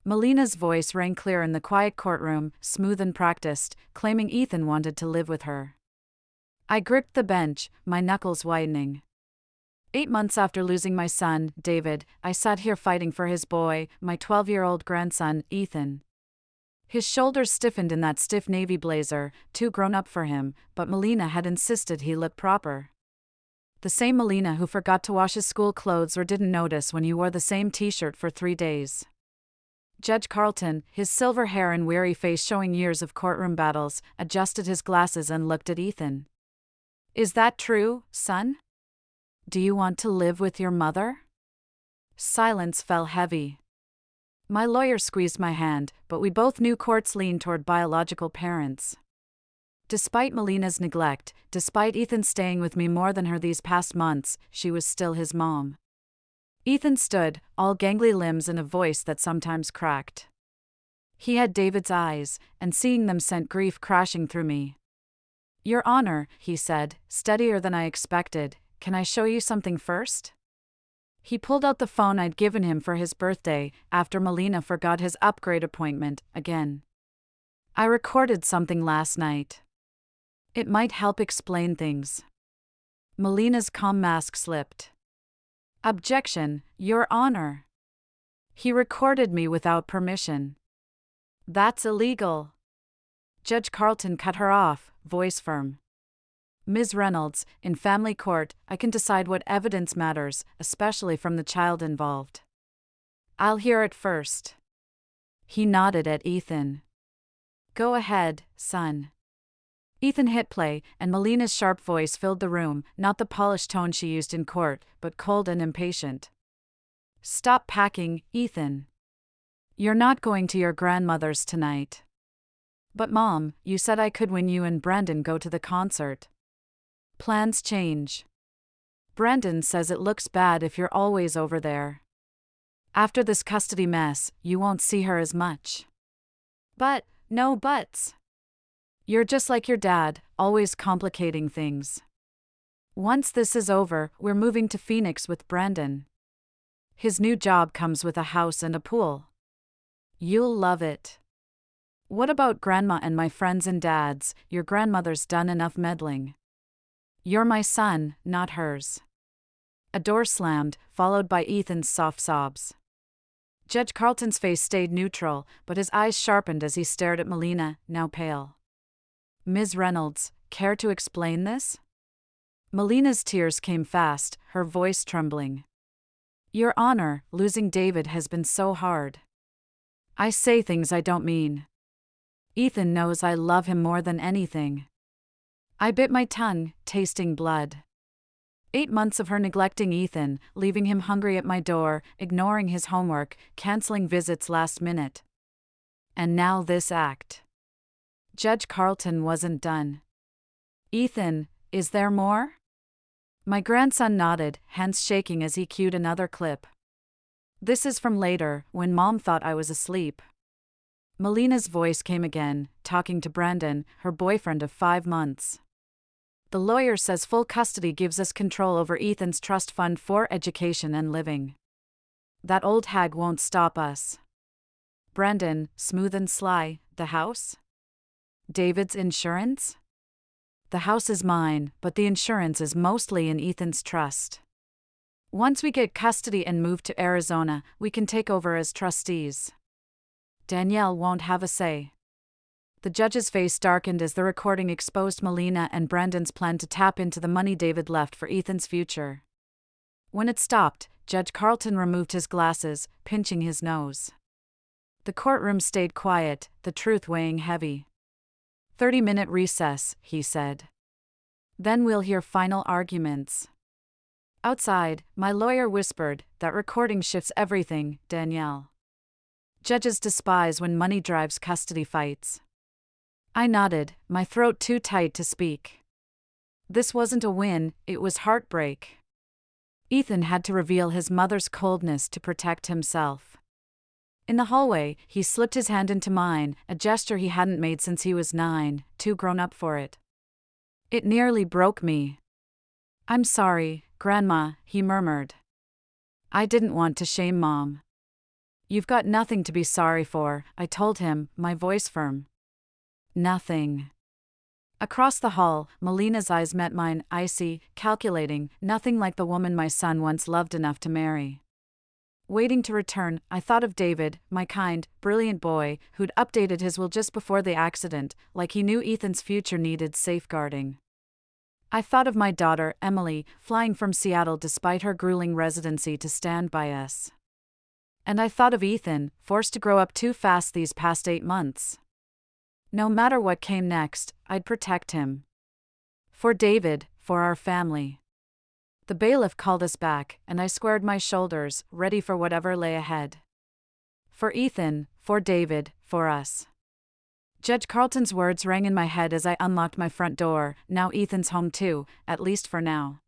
Melina's voice rang clear in the quiet courtroom, smooth and practiced, claiming Ethan wanted to live with her. I gripped the bench, my knuckles widening. 8 months after losing my son, David, I sat here fighting for his boy, my 12-year-old grandson, Ethan. His shoulders stiffened in that stiff navy blazer, too grown up for him, but Melina had insisted he look proper. The same Melina who forgot to wash his school clothes or didn't notice when he wore the same t-shirt for 3 days. Judge Carlton, his silver hair and weary face showing years of courtroom battles, adjusted his glasses and looked at Ethan. Is that true, son? Do you want to live with your mother? Silence fell heavy. My lawyer squeezed my hand, but we both knew courts lean toward biological parents. Despite Melina's neglect, despite Ethan staying with me more than her these past months, she was still his mom. Ethan stood, all gangly limbs and a voice that sometimes cracked. He had David's eyes, and seeing them sent grief crashing through me. Your Honor, he said, steadier than I expected, can I show you something first? He pulled out the phone I'd given him for his birthday, after Melina forgot his upgrade appointment, again. I recorded something last night. It might help explain things. Melina's calm mask slipped. Objection, Your Honor. He recorded me without permission. That's illegal. Judge Carlton cut her off, voice firm. Ms. Reynolds, in family court, I can decide what evidence matters, especially from the child involved. I'll hear it first. He nodded at Ethan. Go ahead, son. Ethan hit play, and Melina's sharp voice filled the room, not the polished tone she used in court, but cold and impatient. Stop packing, Ethan. You're not going to your grandmother's tonight. But Mom, you said I could when you and Brandon go to the concert. Plans change. Brandon says it looks bad if you're always over there. After this custody mess, you won't see her as much. But, no buts. You're just like your dad, always complicating things. Once this is over, we're moving to Phoenix with Brandon. His new job comes with a house and a pool. You'll love it. What about Grandma and my friends and dads? Your grandmother's done enough meddling. You're my son, not hers. A door slammed, followed by Ethan's soft sobs. Judge Carlton's face stayed neutral, but his eyes sharpened as he stared at Melina, now pale. Ms. Reynolds, care to explain this? Melina's tears came fast, her voice trembling. Your Honor, losing David has been so hard. I say things I don't mean. Ethan knows I love him more than anything. I bit my tongue, tasting blood. 8 months of her neglecting Ethan, leaving him hungry at my door, ignoring his homework, canceling visits last minute. And now this act. Judge Carlton wasn't done. Ethan, is there more? My grandson nodded, hands shaking as he cued another clip. This is from later, when Mom thought I was asleep. Melina's voice came again, talking to Brandon, her boyfriend of 5 months. The lawyer says full custody gives us control over Ethan's trust fund for education and living. That old hag won't stop us. Brandon, smooth and sly, the house? David's insurance? The house is mine, but the insurance is mostly in Ethan's trust. Once we get custody and move to Arizona, we can take over as trustees. Danielle won't have a say. The judge's face darkened as the recording exposed Melina and Brandon's plan to tap into the money David left for Ethan's future. When it stopped, Judge Carlton removed his glasses, pinching his nose. The courtroom stayed quiet, the truth weighing heavy. 30-minute recess, he said. Then we'll hear final arguments. Outside, my lawyer whispered, that recording shifts everything, Danielle. Judges despise when money drives custody fights. I nodded, my throat too tight to speak. This wasn't a win, it was heartbreak. Ethan had to reveal his mother's coldness to protect himself. In the hallway, he slipped his hand into mine, a gesture he hadn't made since he was 9, too grown up for it. It nearly broke me. I'm sorry, Grandma, he murmured. I didn't want to shame Mom. You've got nothing to be sorry for, I told him, my voice firm. Nothing. Across the hall, Melina's eyes met mine, icy, calculating, nothing like the woman my son once loved enough to marry. Waiting to return, I thought of David, my kind, brilliant boy, who'd updated his will just before the accident, like he knew Ethan's future needed safeguarding. I thought of my daughter, Emily, flying from Seattle despite her grueling residency to stand by us. And I thought of Ethan, forced to grow up too fast these past 8 months. No matter what came next, I'd protect him. For David, for our family. The bailiff called us back, and I squared my shoulders, ready for whatever lay ahead. For Ethan, for David, for us. Judge Carlton's words rang in my head as I unlocked my front door. Now Ethan's home too, at least for now.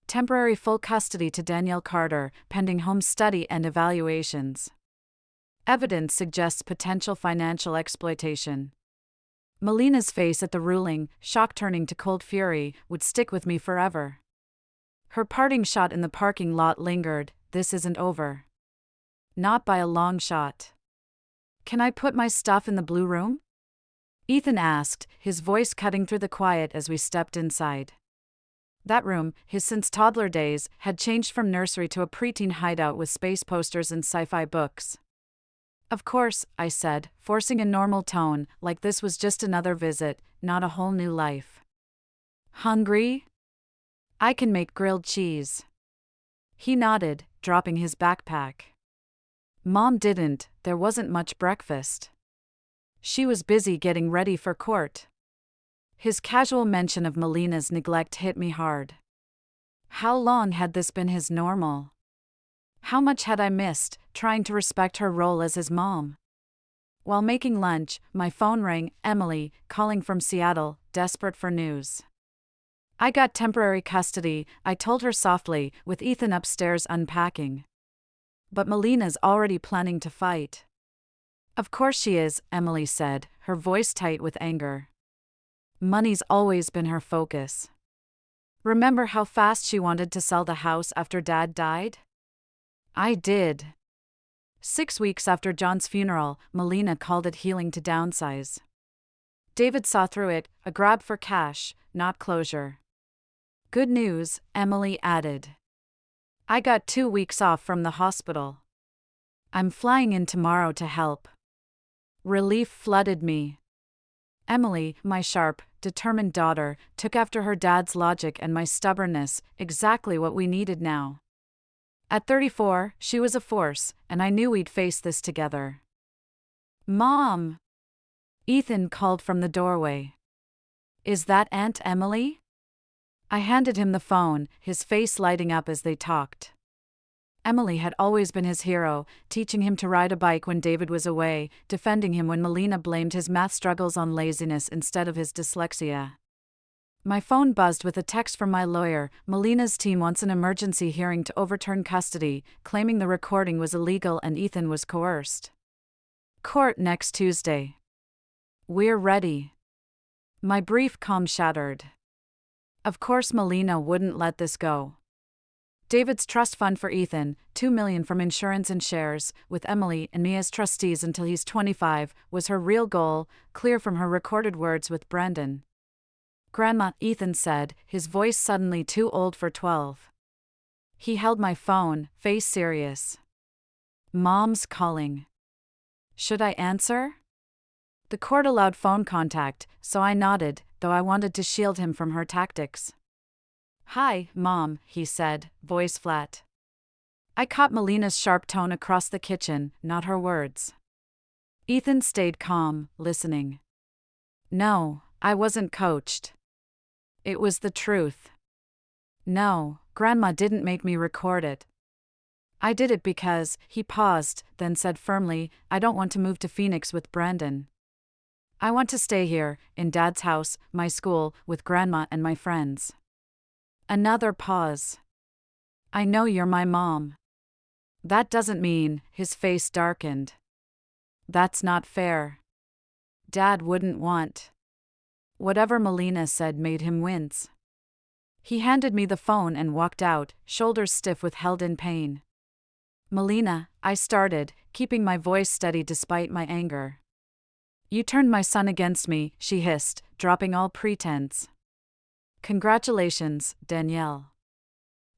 Temporary full custody to Danielle Carter, pending home study and evaluations. Evidence suggests potential financial exploitation. Melina's face at the ruling, shock turning to cold fury, would stick with me forever. Her parting shot in the parking lot lingered. This isn't over. Not by a long shot. Can I put my stuff in the blue room? Ethan asked, his voice cutting through the quiet as we stepped inside. That room, his since toddler days, had changed from nursery to a preteen hideout with space posters and sci-fi books. Of course, I said, forcing a normal tone, like this was just another visit, not a whole new life. Hungry? I can make grilled cheese. He nodded, dropping his backpack. Mom didn't, there wasn't much breakfast. She was busy getting ready for court. His casual mention of Melina's neglect hit me hard. How long had this been his normal? How much had I missed, trying to respect her role as his mom? While making lunch, my phone rang, Emily, calling from Seattle, desperate for news. I got temporary custody, I told her softly, with Ethan upstairs unpacking. But Melina's already planning to fight. Of course she is, Emily said, her voice tight with anger. Money's always been her focus. Remember how fast she wanted to sell the house after Dad died? I did. 6 weeks after John's funeral, Melina called it healing to downsize. David saw through it, a grab for cash, not closure. Good news, Emily added. I got 2 weeks off from the hospital. I'm flying in tomorrow to help. Relief flooded me. Emily, my sharp, determined daughter, took after her dad's logic and my stubbornness, exactly what we needed now. At 34, she was a force, and I knew we'd face this together. Mom! Ethan called from the doorway. Is that Aunt Emily? I handed him the phone, his face lighting up as they talked. Emily had always been his hero, teaching him to ride a bike when David was away, defending him when Melina blamed his math struggles on laziness instead of his dyslexia. My phone buzzed with a text from my lawyer. Melina's team wants an emergency hearing to overturn custody, claiming the recording was illegal and Ethan was coerced. Court next Tuesday. We're ready. My brief calm shattered. Of course Melina wouldn't let this go. David's trust fund for Ethan, $2 million from insurance and shares, with Emily and me as trustees until he's 25, was her real goal, clear from her recorded words with Brandon. Grandma, Ethan said, his voice suddenly too old for 12. He held my phone, face serious. Mom's calling. Should I answer? The court allowed phone contact, so I nodded, though I wanted to shield him from her tactics. Hi, Mom, he said, voice flat. I caught Melina's sharp tone across the kitchen, not her words. Ethan stayed calm, listening. No, I wasn't coached. It was the truth. No, Grandma didn't make me record it. I did it because, he paused, then said firmly, I don't want to move to Phoenix with Brandon. I want to stay here, in Dad's house, my school, with Grandma and my friends. Another pause. I know you're my mom. That doesn't mean, his face darkened. That's not fair. Dad wouldn't want. Whatever Melina said made him wince. He handed me the phone and walked out, shoulders stiff with held-in pain. Melina, I started, keeping my voice steady despite my anger. "You turned my son against me," she hissed, dropping all pretense. "Congratulations, Danielle."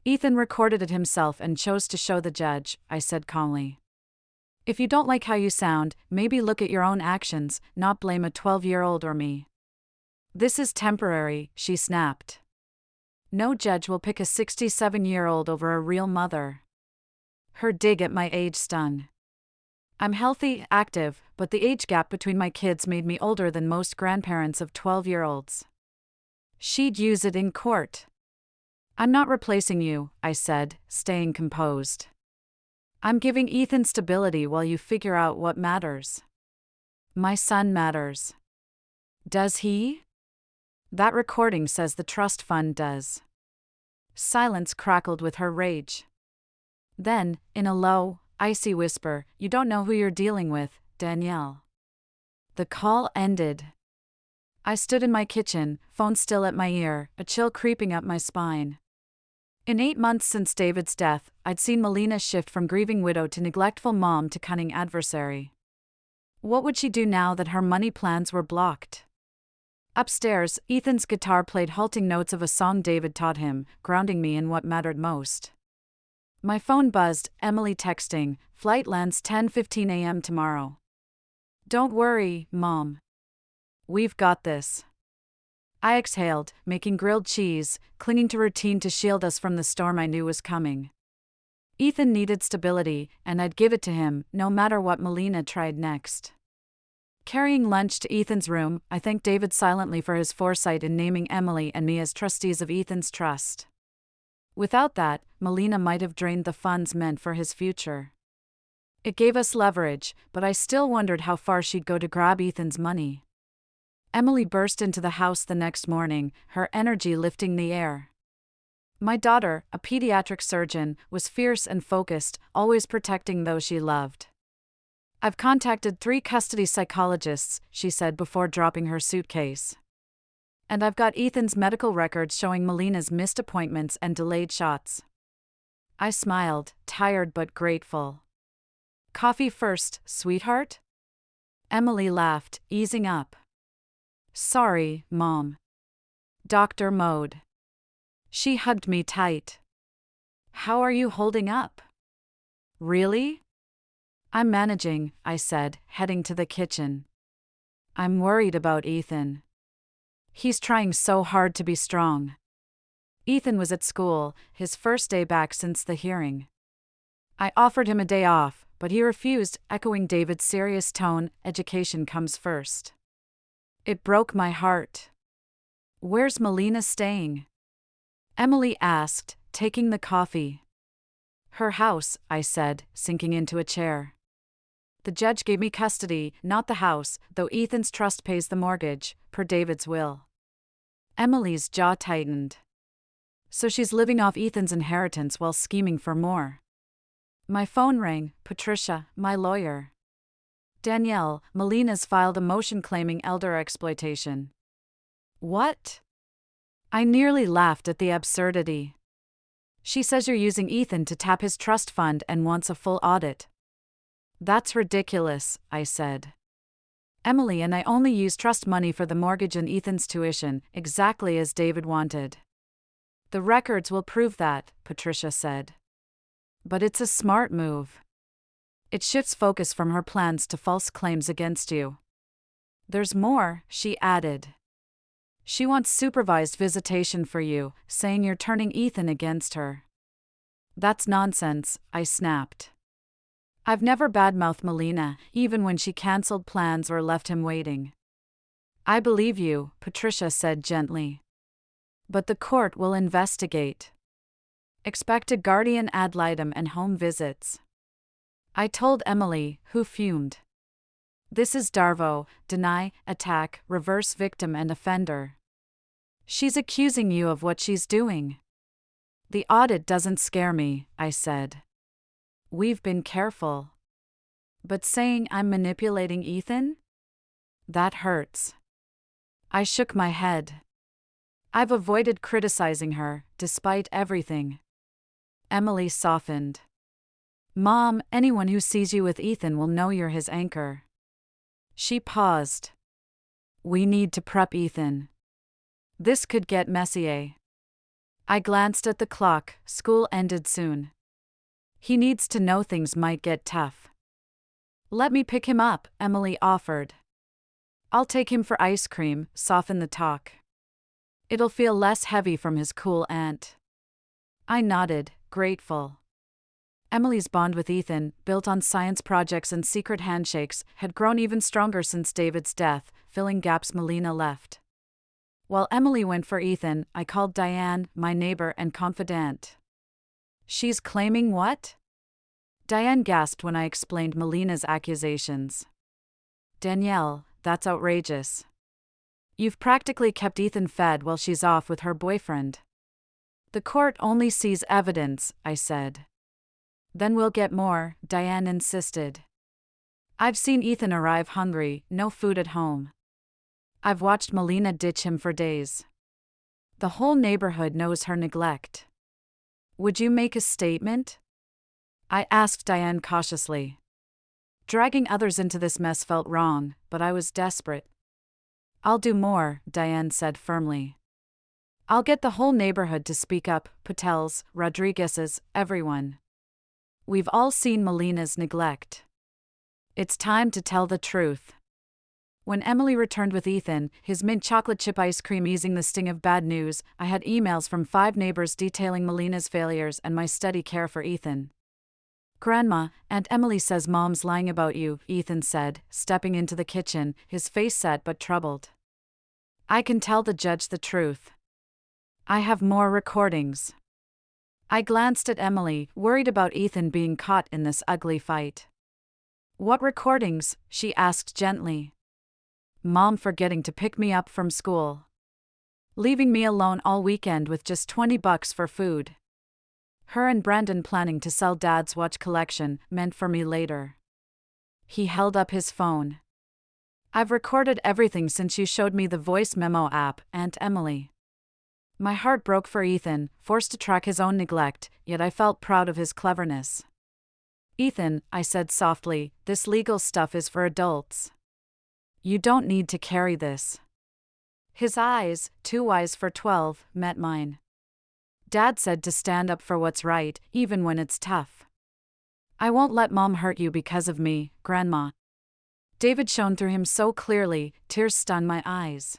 "Ethan recorded it himself and chose to show the judge," I said calmly. "If you don't like how you sound, maybe look at your own actions, not blame a 12-year-old or me." "This is temporary," she snapped. "No judge will pick a 67-year-old over a real mother." Her dig at my age stung. I'm healthy, active, but the age gap between my kids made me older than most grandparents of 12-year-olds. She'd use it in court. "I'm not replacing you," I said, staying composed. "I'm giving Ethan stability while you figure out what matters." "My son matters." "Does he?" "That recording says the trust fund does." Silence crackled with her rage. Then, in a low, icy whisper, "You don't know who you're dealing with, Danielle." The call ended. I stood in my kitchen, phone still at my ear, a chill creeping up my spine. In 8 months since David's death, I'd seen Melina shift from grieving widow to neglectful mom to cunning adversary. What would she do now that her money plans were blocked? Upstairs, Ethan's guitar played halting notes of a song David taught him, grounding me in what mattered most. My phone buzzed, Emily texting, "Flight lands 10:15 a.m. tomorrow." "Don't worry, Mom. We've got this." I exhaled, making grilled cheese, clinging to routine to shield us from the storm I knew was coming. Ethan needed stability, and I'd give it to him, no matter what Melina tried next. Carrying lunch to Ethan's room, I thanked David silently for his foresight in naming Emily and me as trustees of Ethan's trust. Without that, Melina might have drained the funds meant for his future. It gave us leverage, but I still wondered how far she'd go to grab Ethan's money. Emily burst into the house the next morning, her energy lifting the air. My daughter, a pediatric surgeon, was fierce and focused, always protecting those she loved. "I've contacted 3 custody psychologists," she said before dropping her suitcase. "And I've got Ethan's medical records showing Melina's missed appointments and delayed shots." I smiled, tired but grateful. "Coffee first, sweetheart?" Emily laughed, easing up. "Sorry, Mom." Doctor mode. She hugged me tight. "How are you holding up?" "Really?" "I'm managing," I said, heading to the kitchen. "I'm worried about Ethan. He's trying so hard to be strong." Ethan was at school, his first day back since the hearing. I offered him a day off, but he refused, echoing David's serious tone, "Education comes first." It broke my heart. "Where's Melina staying?" Emily asked, taking the coffee. "Her house," I said, sinking into a chair. "The judge gave me custody, not the house, though Ethan's trust pays the mortgage, per David's will." Emily's jaw tightened. "So she's living off Ethan's inheritance while scheming for more." My phone rang, Patricia, my lawyer. "Danielle, Melina's filed a motion claiming elder exploitation." "What?" I nearly laughed at the absurdity. "She says you're using Ethan to tap his trust fund and wants a full audit." "That's ridiculous," I said. "Emily and I only use trust money for the mortgage and Ethan's tuition, exactly as David wanted." "The records will prove that," Patricia said. "But it's a smart move. It shifts focus from her plans to false claims against you." "There's more," she added. "She wants supervised visitation for you, saying you're turning Ethan against her." "That's nonsense," I snapped. "I've never badmouthed Melina, even when she cancelled plans or left him waiting." "I believe you," Patricia said gently. "But the court will investigate. Expect a guardian ad litem and home visits." I told Emily, who fumed. "This is Darvo, deny, attack, reverse victim and offender. She's accusing you of what she's doing." "The audit doesn't scare me," I said. "We've been careful." "But saying I'm manipulating Ethan? That hurts." I shook my head. "I've avoided criticizing her, despite everything." Emily softened. Mom, anyone who sees you with Ethan will know you're his anchor. She paused. We need to prep Ethan. This could get messy. I glanced at the clock, school ended soon. He needs to know things might get tough. Let me pick him up, Emily offered. I'll take him for ice cream, soften the talk. It'll feel less heavy from his cool aunt. I nodded, grateful. Emily's bond with Ethan, built on science projects and secret handshakes, had grown even stronger since David's death, filling gaps Melina left. While Emily went for Ethan, I called Diane, my neighbor and confidant. She's claiming what? Diane gasped when I explained Melina's accusations. Danielle, that's outrageous. You've practically kept Ethan fed while she's off with her boyfriend. The court only sees evidence, I said. Then we'll get more, Diane insisted. I've seen Ethan arrive hungry, no food at home. I've watched Melina ditch him for days. The whole neighborhood knows her neglect. Would you make a statement? I asked Diane cautiously. Dragging others into this mess felt wrong, but I was desperate. I'll do more, Diane said firmly. I'll get the whole neighborhood to speak up, Patels, Rodriguez's, everyone. We've all seen Melina's neglect. It's time to tell the truth. When Emily returned with Ethan, his mint chocolate chip ice cream easing the sting of bad news, I had emails from 5 neighbors detailing Melina's failures and my steady care for Ethan. Grandma, Aunt Emily says Mom's lying about you, Ethan said, stepping into the kitchen, his face set but troubled. I can tell the judge the truth. I have more recordings. I glanced at Emily, worried about Ethan being caught in this ugly fight. What recordings? She asked gently. Mom forgetting to pick me up from school. Leaving me alone all weekend with just $20 for food. Her and Brandon planning to sell Dad's watch collection, meant for me later. He held up his phone. I've recorded everything since you showed me the voice memo app, Aunt Emily. My heart broke for Ethan, forced to track his own neglect, yet I felt proud of his cleverness. Ethan, I said softly, this legal stuff is for adults. You don't need to carry this. His eyes, too wise for 12, met mine. Dad said to stand up for what's right, even when it's tough. I won't let Mom hurt you because of me, Grandma. David shone through him so clearly, tears stung my eyes.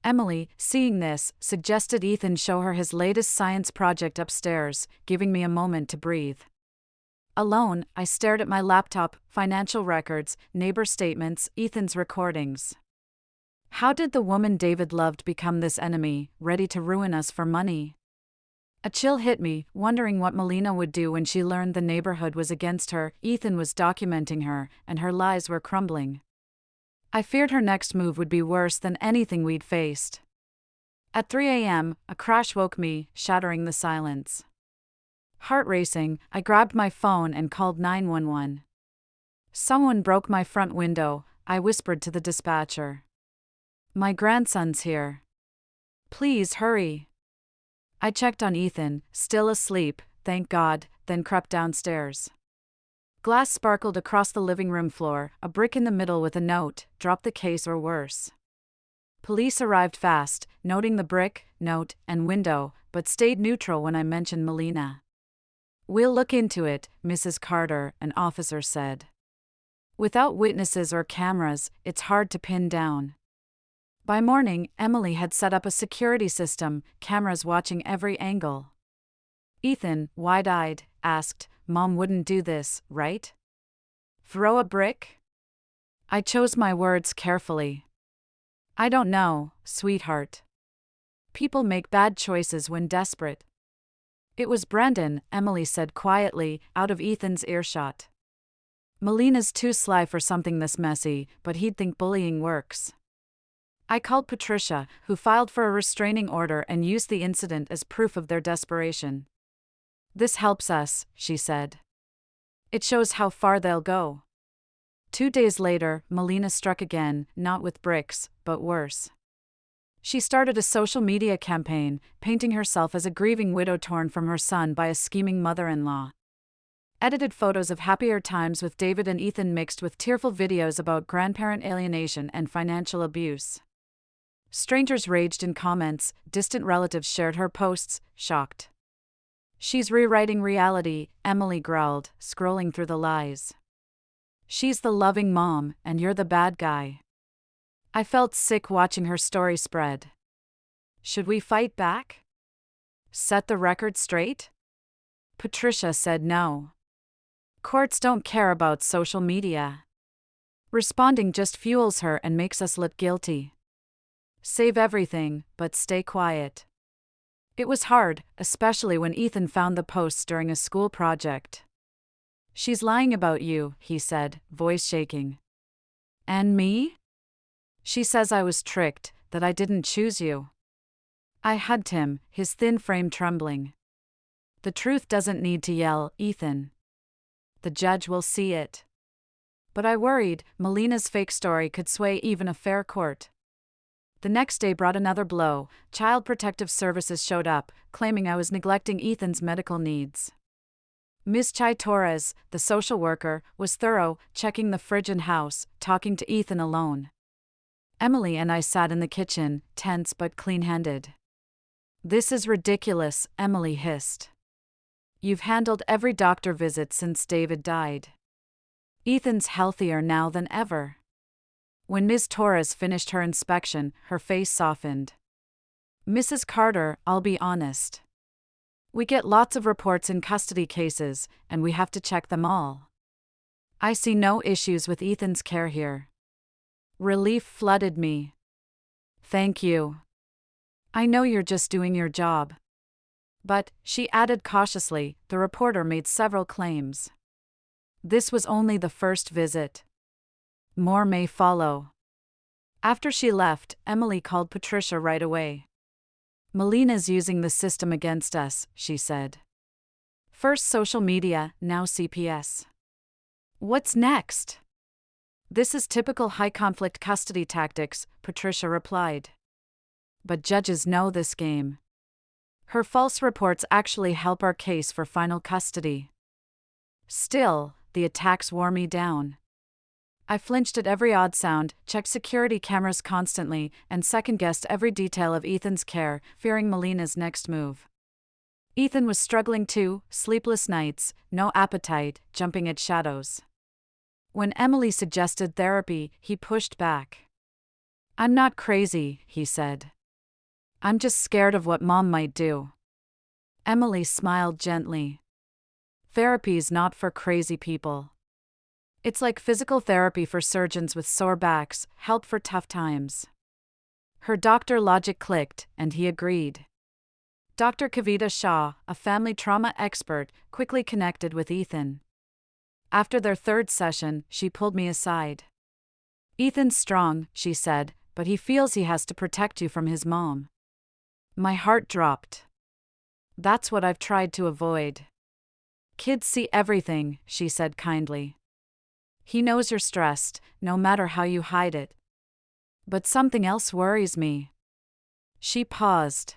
Emily, seeing this, suggested Ethan show her his latest science project upstairs, giving me a moment to breathe. Alone, I stared at my laptop, financial records, neighbor statements, Ethan's recordings. How did the woman David loved become this enemy, ready to ruin us for money? A chill hit me, wondering what Melina would do when she learned the neighborhood was against her. Ethan was documenting her, and her lies were crumbling. I feared her next move would be worse than anything we'd faced. At 3 a.m., a crash woke me, shattering the silence. Heart racing, I grabbed my phone and called 911. Someone broke my front window, I whispered to the dispatcher. My grandson's here. Please hurry. I checked on Ethan, still asleep, thank God, then crept downstairs. Glass sparkled across the living room floor, a brick in the middle with a note, drop the case or worse. Police arrived fast, noting the brick, note, and window, but stayed neutral when I mentioned Melina. We'll look into it, Mrs. Carter, an officer said. Without witnesses or cameras, it's hard to pin down. By morning, Emily had set up a security system, cameras watching every angle. Ethan, wide-eyed, asked, Mom wouldn't do this, right? Throw a brick? I chose my words carefully. I don't know, sweetheart. People make bad choices when desperate. It was Brandon, Emily said quietly, out of Ethan's earshot. Melina's too sly for something this messy, but he'd think bullying works. I called Patricia, who filed for a restraining order and used the incident as proof of their desperation. This helps us, she said. It shows how far they'll go. 2 days later, Melina struck again, not with bricks, but worse. She started a social media campaign, painting herself as a grieving widow torn from her son by a scheming mother-in-law. Edited photos of happier times with David and Ethan mixed with tearful videos about grandparent alienation and financial abuse. Strangers raged in comments, distant relatives shared her posts, shocked. "She's rewriting reality," Emily growled, scrolling through the lies. "She's the loving mom, and you're the bad guy." I felt sick watching her story spread. Should we fight back? Set the record straight? Patricia said no. Courts don't care about social media. Responding just fuels her and makes us look guilty. Save everything, but stay quiet. It was hard, especially when Ethan found the posts during a school project. "She's lying about you," he said, voice shaking. "And me?" "She says I was tricked, that I didn't choose you." I hugged him, his thin frame trembling. "The truth doesn't need to yell, Ethan. The judge will see it." But I worried, Melina's fake story could sway even a fair court. The next day brought another blow. Child Protective Services showed up, claiming I was neglecting Ethan's medical needs. Ms. Chai Torres, the social worker, was thorough, checking the fridge and house, talking to Ethan alone. Emily and I sat in the kitchen, tense but clean-handed. "This is ridiculous," Emily hissed. "You've handled every doctor visit since David died. Ethan's healthier now than ever." When Ms. Torres finished her inspection, her face softened. "Mrs. Carter, I'll be honest. We get lots of reports in custody cases, and we have to check them all. I see no issues with Ethan's care here." Relief flooded me. "Thank you. I know you're just doing your job." But, she added cautiously, the reporter made several claims. This was only the first visit. More may follow. After she left, Emily called Patricia right away. "Melina's using the system against us," she said. "First social media, now CPS. What's next?" "This is typical high-conflict custody tactics," Patricia replied. "But judges know this game. Her false reports actually help our case for final custody." Still, the attacks wore me down. I flinched at every odd sound, checked security cameras constantly, and second-guessed every detail of Ethan's care, fearing Melina's next move. Ethan was struggling too, sleepless nights, no appetite, jumping at shadows. When Emily suggested therapy, he pushed back. "I'm not crazy," he said. "I'm just scared of what Mom might do." Emily smiled gently. "Therapy's not for crazy people. It's like physical therapy for surgeons with sore backs, help for tough times." Her doctor logic clicked, and he agreed. Dr. Kavita Shah, a family trauma expert, quickly connected with Ethan. After their third session, she pulled me aside. "Ethan's strong," she said, "but he feels he has to protect you from his mom." My heart dropped. "That's what I've tried to avoid." "Kids see everything," she said kindly. "He knows you're stressed, no matter how you hide it." "But something else worries me." She paused.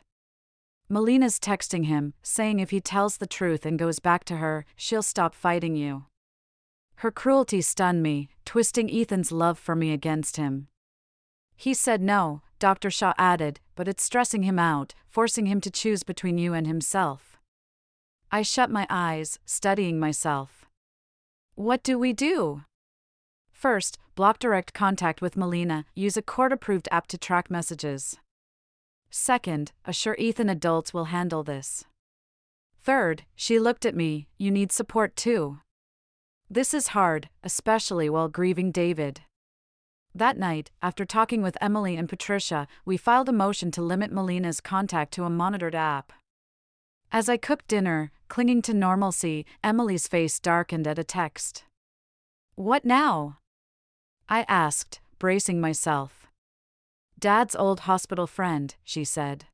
"Melina's texting him, saying if he tells the truth and goes back to her, she'll stop fighting you." Her cruelty stunned me, twisting Ethan's love for me against him. "He said no," Dr. Shaw added, "but it's stressing him out, forcing him to choose between you and himself." I shut my eyes, studying myself. What do we do? First, block direct contact with Melina, use a court-approved app to track messages. Second, assure Ethan adults will handle this. Third, she looked at me, you need support too. This is hard, especially while grieving David. That night, after talking with Emily and Patricia, we filed a motion to limit Melina's contact to a monitored app. As I cooked dinner, clinging to normalcy, Emily's face darkened at a text. "What now?" I asked, bracing myself. "Dad's old hospital friend," she said.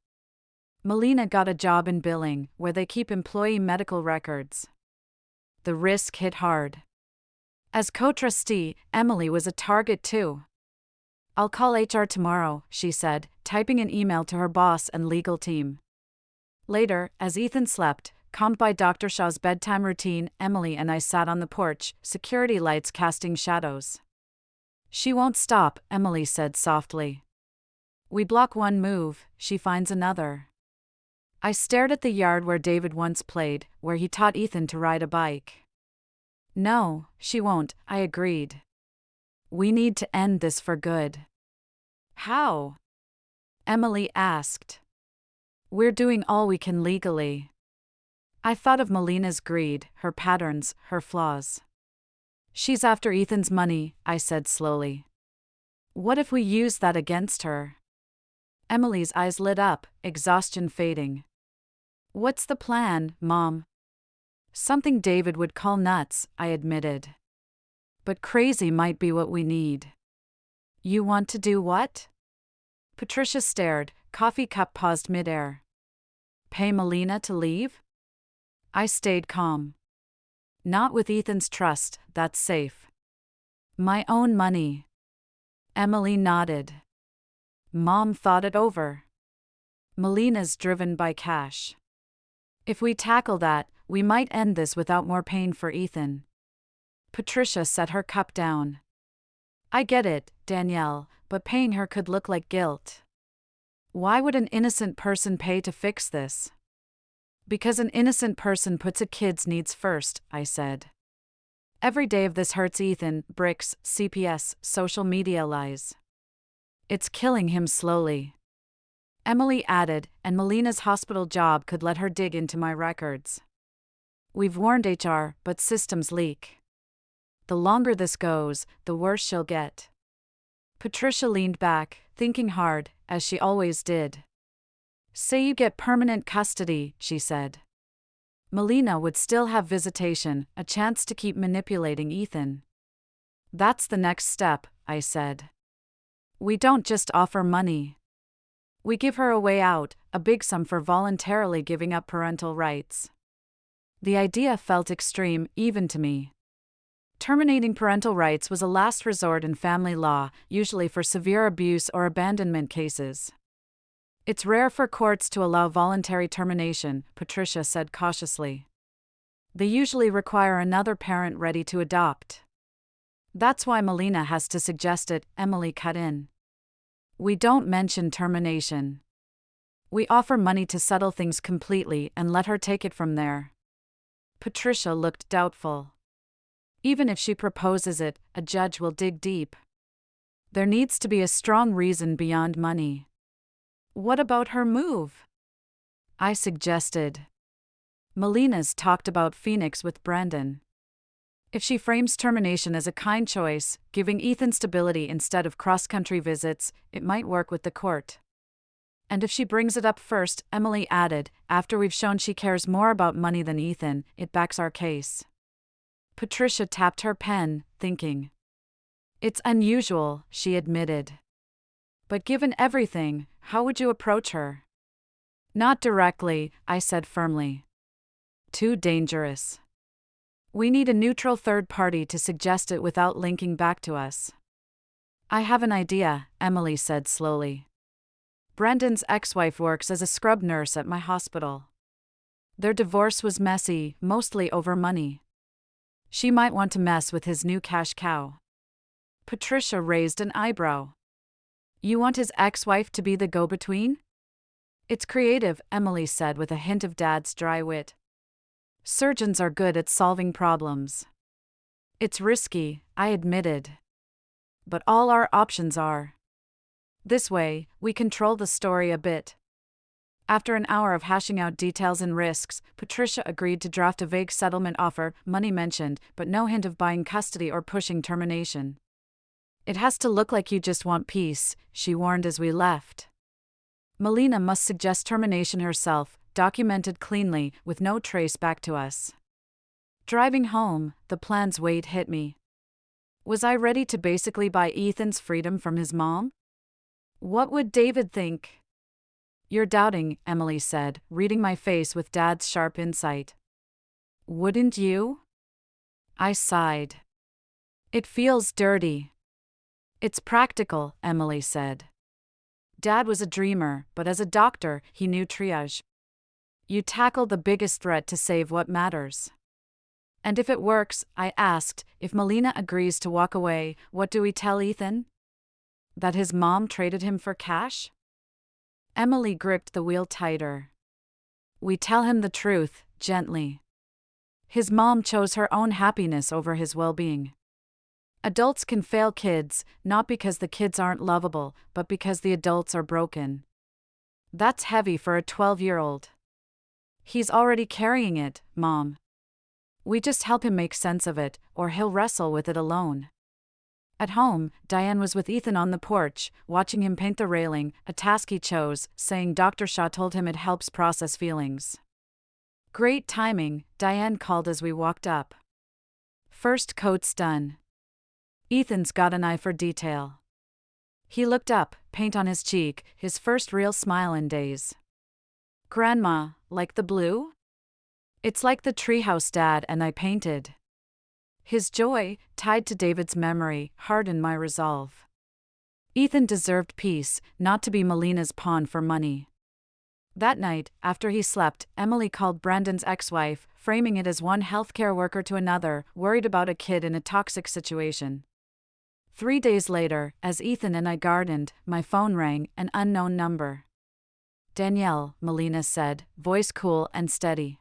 "Melina got a job in billing, where they keep employee medical records." The risk hit hard. As co-trustee, Emily was a target too. "I'll call HR tomorrow," she said, typing an email to her boss and legal team. Later, as Ethan slept, Calmed by Dr. Shaw's bedtime routine, Emily and I sat on the porch, security lights casting shadows. She won't stop, Emily said softly. We block one move, she finds another. I stared at the yard where David once played, where he taught Ethan to ride a bike. No, she won't, I agreed. We need to end this for good. How? Emily asked. We're doing all we can legally. I thought of Melina's greed, her patterns, her flaws. She's after Ethan's money, I said slowly. What if we use that against her? Emily's eyes lit up, exhaustion fading. What's the plan, Mom? Something David would call nuts, I admitted. But crazy might be what we need. You want to do what? Patricia stared, coffee cup paused midair. Pay Melina to leave? I stayed calm. Not with Ethan's trust, that's safe. My own money. Emily nodded. Mom thought it over. Melina's driven by cash. If we tackle that, we might end this without more pain for Ethan. Patricia set her cup down. I get it, Danielle, but paying her could look like guilt. Why would an innocent person pay to fix this? Because an innocent person puts a kid's needs first, I said. Every day of this hurts Ethan, bricks, CPS, social media lies. It's killing him slowly. Emily added, and Melina's hospital job could let her dig into my records. We've warned HR, but systems leak. The longer this goes, the worse she'll get. Patricia leaned back, thinking hard, as she always did. Say you get permanent custody, she said. Melina would still have visitation, a chance to keep manipulating Ethan. That's the next step, I said. We don't just offer money. We give her a way out, a big sum for voluntarily giving up parental rights. The idea felt extreme, even to me. Terminating parental rights was a last resort in family law, usually for severe abuse or abandonment cases. It's rare for courts to allow voluntary termination, Patricia said cautiously. They usually require another parent ready to adopt. That's why Melina has to suggest it, Emily cut in. We don't mention termination. We offer money to settle things completely and let her take it from there. Patricia looked doubtful. Even if she proposes it, a judge will dig deep. There needs to be a strong reason beyond money. What about her move? I suggested. Melina's talked about Phoenix with Brandon. If she frames termination as a kind choice, giving Ethan stability instead of cross-country visits, it might work with the court. And if she brings it up first, Emily added, after we've shown she cares more about money than Ethan, it backs our case. Patricia tapped her pen, thinking. It's unusual, she admitted. But given everything, how would you approach her? Not directly, I said firmly. Too dangerous. We need a neutral third party to suggest it without linking back to us. I have an idea, Emily said slowly. Brendan's ex-wife works as a scrub nurse at my hospital. Their divorce was messy, mostly over money. She might want to mess with his new cash cow. Patricia raised an eyebrow. You want his ex-wife to be the go-between? It's creative, Emily said with a hint of Dad's dry wit. Surgeons are good at solving problems. It's risky, I admitted. But all our options are. This way, we control the story a bit. After an hour of hashing out details and risks, Patricia agreed to draft a vague settlement offer, money mentioned, but no hint of buying custody or pushing termination. It has to look like you just want peace, she warned as we left. Melina must suggest termination herself, documented cleanly, with no trace back to us. Driving home, the plan's weight hit me. Was I ready to basically buy Ethan's freedom from his mom? What would David think? You're doubting, Emily said, reading my face with Dad's sharp insight. Wouldn't you? I sighed. It feels dirty. It's practical, Emily said. Dad was a dreamer, but as a doctor, he knew triage. You tackle the biggest threat to save what matters. And if it works, I asked, if Melina agrees to walk away, what do we tell Ethan? That his mom traded him for cash? Emily gripped the wheel tighter. We tell him the truth, gently. His mom chose her own happiness over his well-being. Adults can fail kids, not because the kids aren't lovable, but because the adults are broken. That's heavy for a 12-year-old. He's already carrying it, Mom. We just help him make sense of it, or he'll wrestle with it alone. At home, Diane was with Ethan on the porch, watching him paint the railing, a task he chose, saying Dr. Shaw told him it helps process feelings. Great timing, Diane called as we walked up. First coat's done. Ethan's got an eye for detail. He looked up, paint on his cheek, his first real smile in days. Grandma, like the blue? It's like the treehouse Dad and I painted. His joy, tied to David's memory, hardened my resolve. Ethan deserved peace, not to be Melina's pawn for money. That night, after he slept, Emily called Brandon's ex-wife, framing it as one healthcare worker to another, worried about a kid in a toxic situation. 3 days later, as Ethan and I gardened, my phone rang, an unknown number. Danielle, Melina said, voice cool and steady.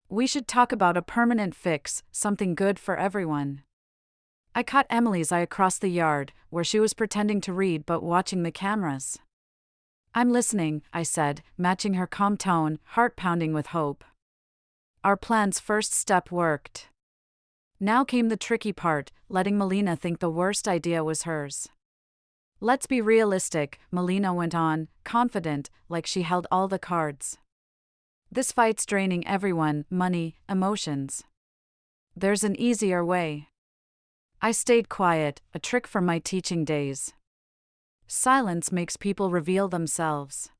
We should talk about a permanent fix, something good for everyone. I caught Emily's eye across the yard, where she was pretending to read but watching the cameras. I'm listening, I said, matching her calm tone, heart pounding with hope. Our plan's first step worked. Now came the tricky part, letting Melina think the worst idea was hers. Let's be realistic, Melina went on, confident, like she held all the cards. This fight's draining everyone, money, emotions. There's an easier way. I stayed quiet, a trick from my teaching days. Silence makes people reveal themselves.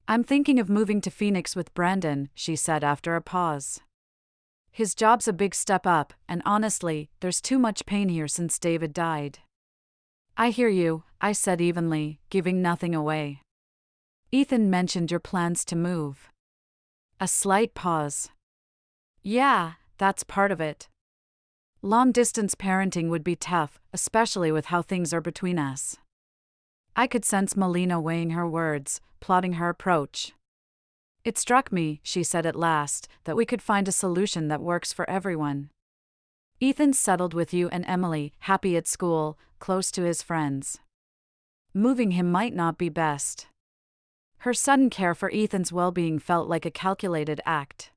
I'm thinking of moving to Phoenix with Brandon, she said after a pause. His job's a big step up, and honestly, there's too much pain here since David died. I hear you, I said evenly, giving nothing away. Ethan mentioned your plans to move. A slight pause. Yeah, that's part of it. Long-distance parenting would be tough, especially with how things are between us. I could sense Melina weighing her words, plotting her approach. It struck me, she said at last, that we could find a solution that works for everyone. Ethan's settled with you and Emily, happy at school, close to his friends. Moving him might not be best. Her sudden care for Ethan's well-being felt like a calculated act.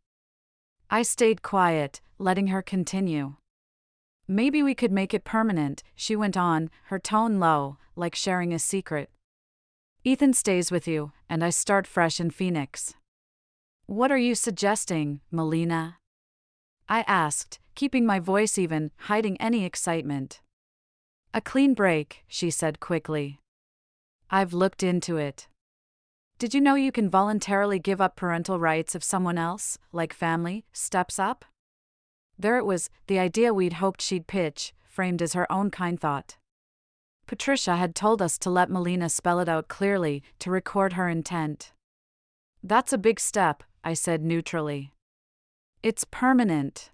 I stayed quiet, letting her continue. Maybe we could make it permanent, she went on, her tone low, like sharing a secret. Ethan stays with you, and I start fresh in Phoenix. What are you suggesting, Melina? I asked, keeping my voice even, hiding any excitement. A clean break, she said quickly. I've looked into it. Did you know you can voluntarily give up parental rights if someone else, like family, steps up? There it was, the idea we'd hoped she'd pitch, framed as her own kind thought. Patricia had told us to let Melina spell it out clearly, to record her intent. That's a big step, I said neutrally. It's permanent.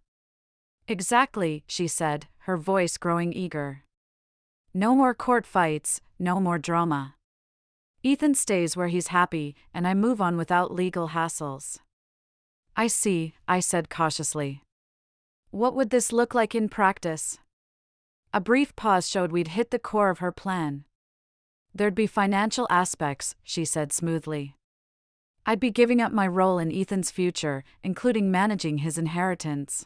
Exactly, she said, her voice growing eager. No more court fights, no more drama. Ethan stays where he's happy, and I move on without legal hassles. I see, I said cautiously. What would this look like in practice? A brief pause showed we'd hit the core of her plan. There'd be financial aspects, she said smoothly. I'd be giving up my role in Ethan's future, including managing his inheritance.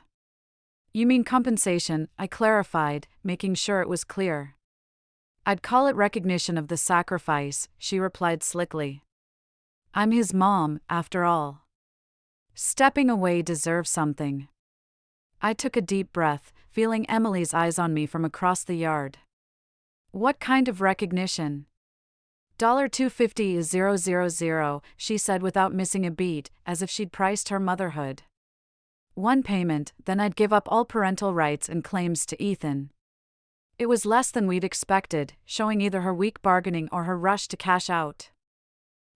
You mean compensation, I clarified, making sure it was clear. I'd call it recognition of the sacrifice, she replied slickly. I'm his mom, after all. Stepping away deserves something. I took a deep breath, feeling Emily's eyes on me from across the yard. What kind of recognition? $250 is 000, she said without missing a beat, as if she'd priced her motherhood. One payment, then I'd give up all parental rights and claims to Ethan. It was less than we'd expected, showing either her weak bargaining or her rush to cash out.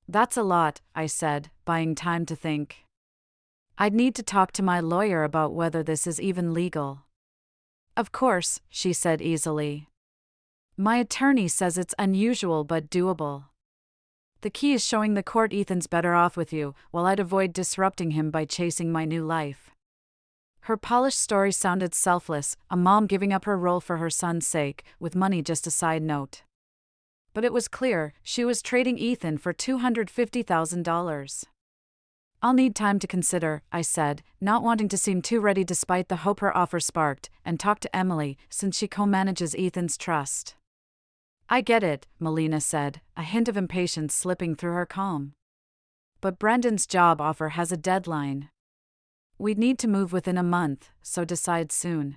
That's a lot, I said, buying time to think. I'd need to talk to my lawyer about whether this is even legal. Of course, she said easily. My attorney says it's unusual but doable. The key is showing the court Ethan's better off with you, while I'd avoid disrupting him by chasing my new life. Her polished story sounded selfless, a mom giving up her role for her son's sake, with money just a side note. But it was clear, she was trading Ethan for $250,000. I'll need time to consider, I said, not wanting to seem too ready despite the hope her offer sparked, and talk to Emily, since she co-manages Ethan's trust. I get it, Melina said, a hint of impatience slipping through her calm. But Brendan's job offer has a deadline. We'd need to move within a month, so decide soon.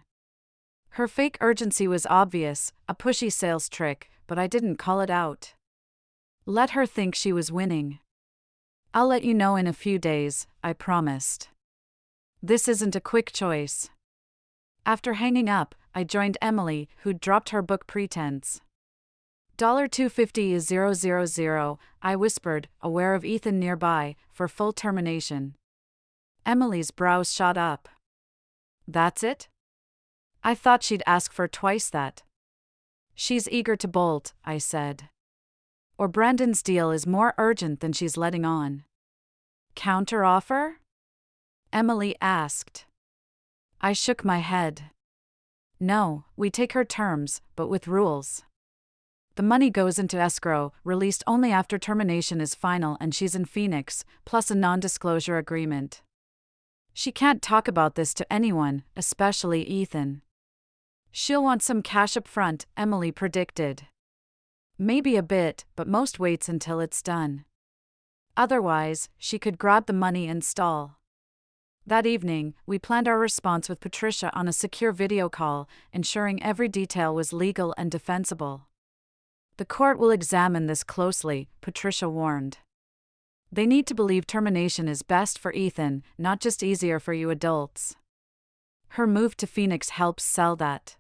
Her fake urgency was obvious, a pushy sales trick, but I didn't call it out. Let her think she was winning. I'll let you know in a few days, I promised. This isn't a quick choice. After hanging up, I joined Emily, who'd dropped her book Pretense. $250 is 000, I whispered, aware of Ethan nearby, for full termination. Emily's brows shot up. That's it? I thought she'd ask for twice that. She's eager to bolt, I said. Or Brandon's deal is more urgent than she's letting on. Counter-offer? Emily asked. I shook my head. No, we take her terms, but with rules. The money goes into escrow, released only after termination is final and she's in Phoenix, plus a non-disclosure agreement. She can't talk about this to anyone, especially Ethan. She'll want some cash up front, Emily predicted. Maybe a bit, but most waits until it's done. Otherwise, she could grab the money and stall. That evening, we planned our response with Patricia on a secure video call, ensuring every detail was legal and defensible. The court will examine this closely, Patricia warned. They need to believe termination is best for Ethan, not just easier for you adults. Her move to Phoenix helps sell that.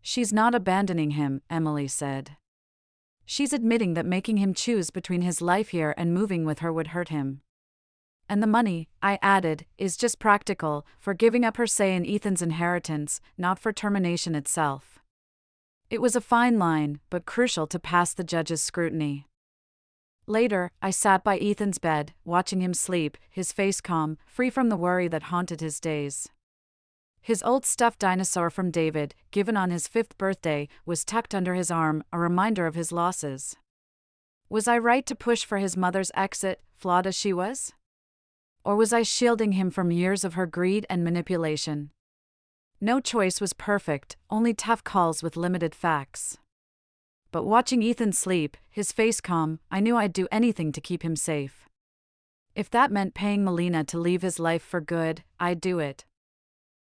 She's not abandoning him, Emily said. She's admitting that making him choose between his life here and moving with her would hurt him. And the money, I added, is just practical, for giving up her say in Ethan's inheritance, not for termination itself. It was a fine line, but crucial to pass the judge's scrutiny. Later, I sat by Ethan's bed, watching him sleep, his face calm, free from the worry that haunted his days. His old stuffed dinosaur from David, given on his 5th birthday, was tucked under his arm, a reminder of his losses. Was I right to push for his mother's exit, flawed as she was? Or was I shielding him from years of her greed and manipulation? No choice was perfect, only tough calls with limited facts. But watching Ethan sleep, his face calm, I knew I'd do anything to keep him safe. If that meant paying Melina to leave his life for good, I'd do it.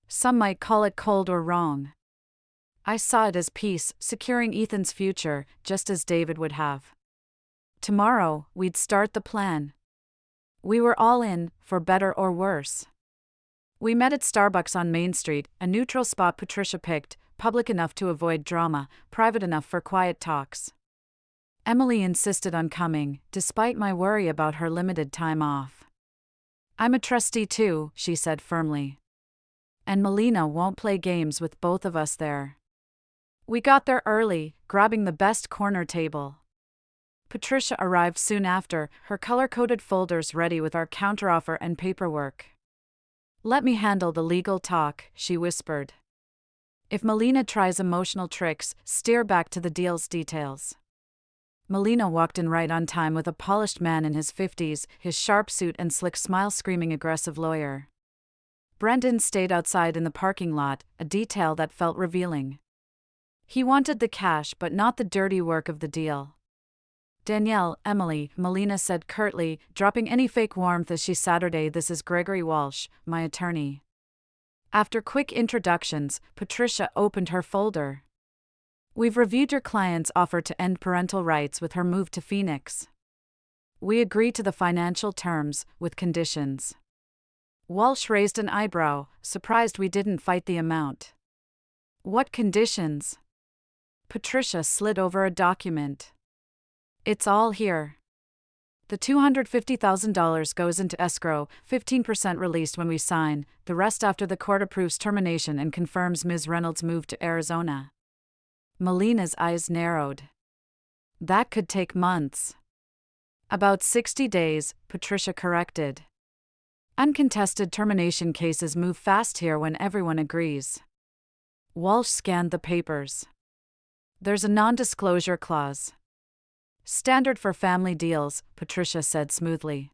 Some might call it cold or wrong. I saw it as peace, securing Ethan's future, just as David would have. Tomorrow, we'd start the plan. We were all in, for better or worse. We met at Starbucks on Main Street, a neutral spot Patricia picked, public enough to avoid drama, private enough for quiet talks. Emily insisted on coming, despite my worry about her limited time off. I'm a trustee too, she said firmly. And Melina won't play games with both of us there. We got there early, grabbing the best corner table. Patricia arrived soon after, her color-coded folders ready with our counteroffer and paperwork. Let me handle the legal talk, she whispered. If Melina tries emotional tricks, steer back to the deal's details. Melina walked in right on time with a polished man in his 50s, his sharp suit and slick smile screaming aggressive lawyer. Brendan stayed outside in the parking lot, a detail that felt revealing. He wanted the cash but not the dirty work of the deal. Danielle, Emily, Melina said curtly, dropping any fake warmth as she Saturday. This is Gregory Walsh, my attorney. After quick introductions, Patricia opened her folder. We've reviewed your client's offer to end parental rights with her move to Phoenix. We agree to the financial terms, with conditions. Walsh raised an eyebrow, surprised we didn't fight the amount. What conditions? Patricia slid over a document. It's all here. The $250,000 goes into escrow, 15% released when we sign, the rest after the court approves termination and confirms Ms. Reynolds' move to Arizona. Melina's eyes narrowed. That could take months. About 60 days, Patricia corrected. Uncontested termination cases move fast here when everyone agrees. Walsh scanned the papers. There's a non-disclosure clause. Standard for family deals, Patricia said smoothly.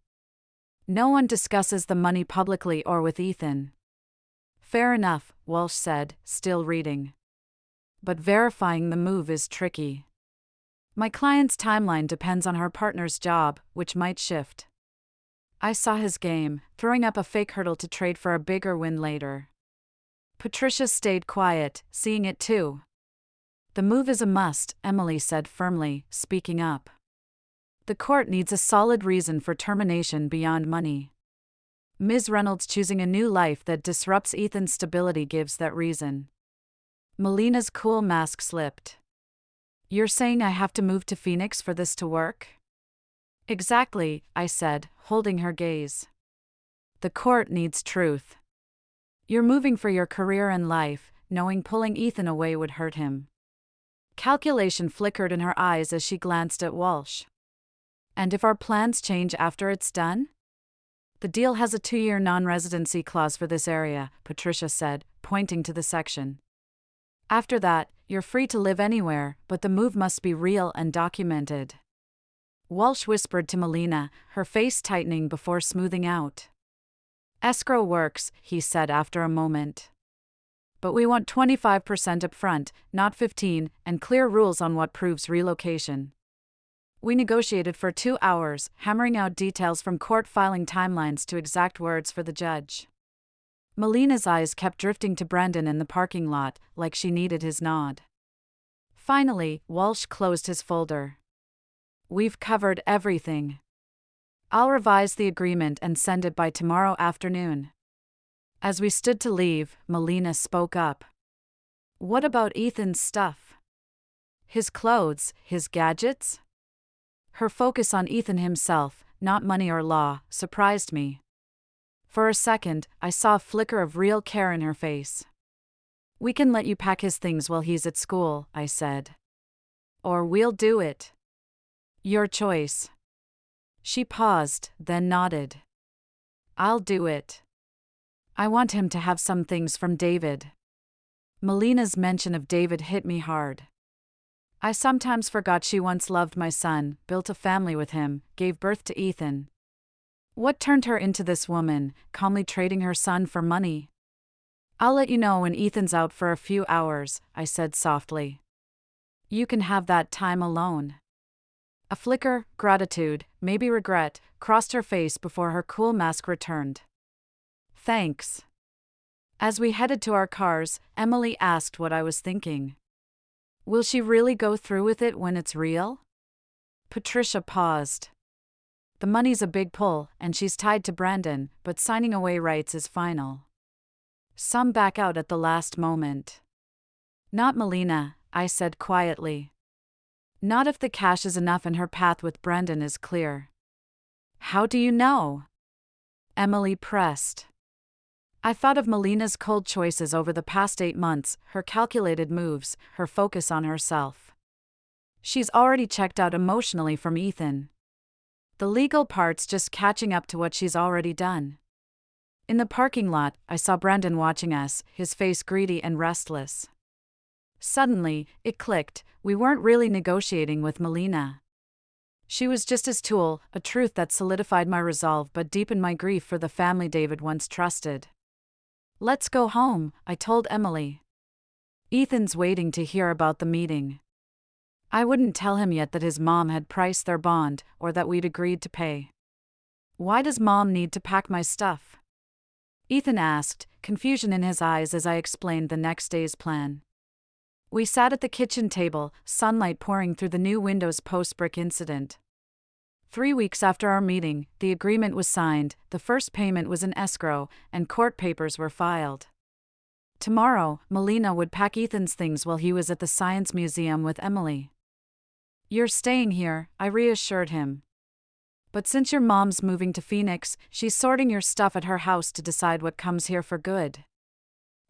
No one discusses the money publicly or with Ethan. Fair enough, Walsh said, still reading. But verifying the move is tricky. My client's timeline depends on her partner's job, which might shift. I saw his game, throwing up a fake hurdle to trade for a bigger win later. Patricia stayed quiet, seeing it too. The move is a must, Emily said firmly, speaking up. The court needs a solid reason for termination beyond money. Ms. Reynolds choosing a new life that disrupts Ethan's stability gives that reason. Melina's cool mask slipped. You're saying I have to move to Phoenix for this to work? Exactly, I said, holding her gaze. The court needs truth. You're moving for your career and life, knowing pulling Ethan away would hurt him. Calculation flickered in her eyes as she glanced at Walsh. And if our plans change after it's done? The deal has a 2-year non-residency clause for this area, Patricia said, pointing to the section. After that, you're free to live anywhere, but the move must be real and documented. Walsh whispered to Melina, her face tightening before smoothing out. Escrow works, he said after a moment. But we want 25% up front, not 15%, and clear rules on what proves relocation. We negotiated for 2 hours, hammering out details from court filing timelines to exact words for the judge. Melina's eyes kept drifting to Brendan in the parking lot, like she needed his nod. Finally, Walsh closed his folder. We've covered everything. I'll revise the agreement and send it by tomorrow afternoon. As we stood to leave, Melina spoke up. What about Ethan's stuff? His clothes, his gadgets? Her focus on Ethan himself, not money or law, surprised me. For a second, I saw a flicker of real care in her face. We can let you pack his things while he's at school, I said. Or we'll do it. Your choice. She paused, then nodded. I'll do it. I want him to have some things from David. Melina's mention of David hit me hard. I sometimes forgot she once loved my son, built a family with him, gave birth to Ethan. What turned her into this woman, calmly trading her son for money? I'll let you know when Ethan's out for a few hours, I said softly. You can have that time alone. A flicker, gratitude, maybe regret, crossed her face before her cool mask returned. Thanks. As we headed to our cars, Emily asked what I was thinking. Will she really go through with it when it's real? Patricia paused. The money's a big pull, and she's tied to Brandon, but signing away rights is final. Some back out at the last moment. Not Melina, I said quietly. Not if the cash is enough and her path with Brandon is clear. How do you know? Emily pressed. I thought of Melina's cold choices over the past 8 months, her calculated moves, her focus on herself. She's already checked out emotionally from Ethan. The legal part's just catching up to what she's already done. In the parking lot, I saw Brandon watching us, his face greedy and restless. Suddenly, it clicked, we weren't really negotiating with Melina. She was just his tool, a truth that solidified my resolve but deepened my grief for the family David once trusted. Let's go home, I told Emily. Ethan's waiting to hear about the meeting. I wouldn't tell him yet that his mom had priced their bond, or that we'd agreed to pay. Why does Mom need to pack my stuff? Ethan asked, confusion in his eyes as I explained the next day's plan. We sat at the kitchen table, sunlight pouring through the new windows post-brick incident. 3 weeks after our meeting, the agreement was signed, the first payment was in escrow, and court papers were filed. Tomorrow, Melina would pack Ethan's things while he was at the Science Museum with Emily. You're staying here, I reassured him. But since your mom's moving to Phoenix, she's sorting your stuff at her house to decide what comes here for good.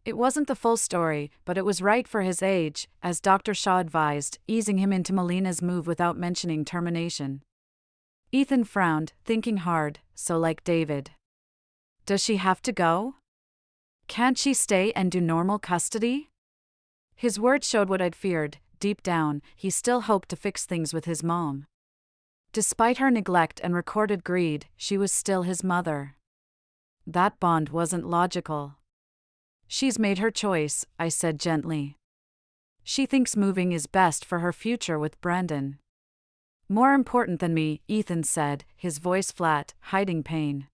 It wasn't the full story, but it was right for his age, as Dr. Shaw advised, easing him into Melina's move without mentioning termination. Ethan frowned, thinking hard, so like David. Does she have to go? Can't she stay and do normal custody? His words showed what I'd feared. Deep down, he still hoped to fix things with his mom. Despite her neglect and recorded greed, she was still his mother. That bond wasn't logical. She's made her choice, I said gently. She thinks moving is best for her future with Brandon. More important than me, Ethan said, his voice flat, hiding pain.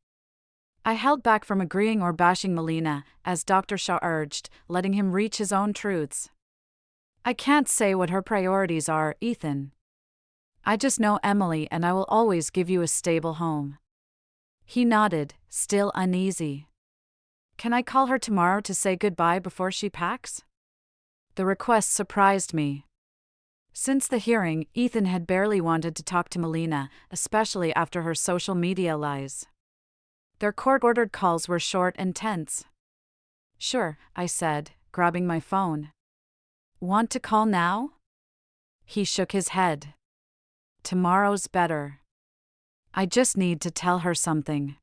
I held back from agreeing or bashing Melina, as Dr. Shaw urged, letting him reach his own truths. I can't say what her priorities are, Ethan. I just know Emily and I will always give you a stable home. He nodded, still uneasy. Can I call her tomorrow to say goodbye before she packs? The request surprised me. Since the hearing, Ethan had barely wanted to talk to Melina, especially after her social media lies. Their court-ordered calls were short and tense. Sure, I said, grabbing my phone. Want to call now? He shook his head. Tomorrow's better. I just need to tell her something.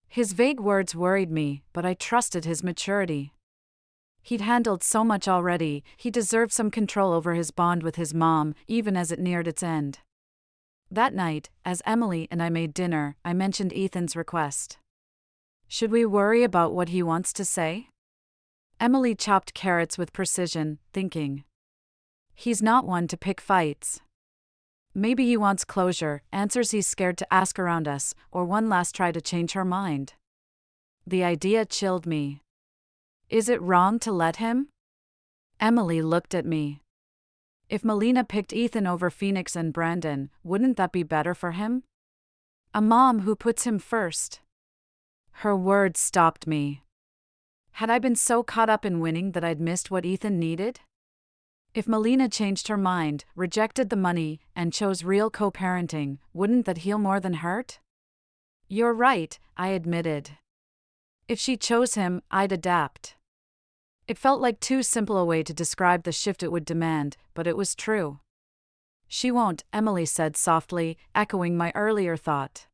His vague words worried me, but I trusted his maturity. He'd handled so much already, he deserved some control over his bond with his mom, even as it neared its end. That night, as Emily and I made dinner, I mentioned Ethan's request. Should we worry about what he wants to say? Emily chopped carrots with precision, thinking. He's not one to pick fights. Maybe he wants closure, answers he's scared to ask around us, or one last try to change her mind. The idea chilled me. Is it wrong to let him? Emily looked at me. If Melina picked Ethan over Phoenix and Brandon, wouldn't that be better for him? A mom who puts him first. Her words stopped me. Had I been so caught up in winning that I'd missed what Ethan needed? If Melina changed her mind, rejected the money, and chose real co-parenting, wouldn't that heal more than hurt? You're right, I admitted. If she chose him, I'd adapt. It felt like too simple a way to describe the shift it would demand, but it was true. She won't, Emily said softly, echoing my earlier thought.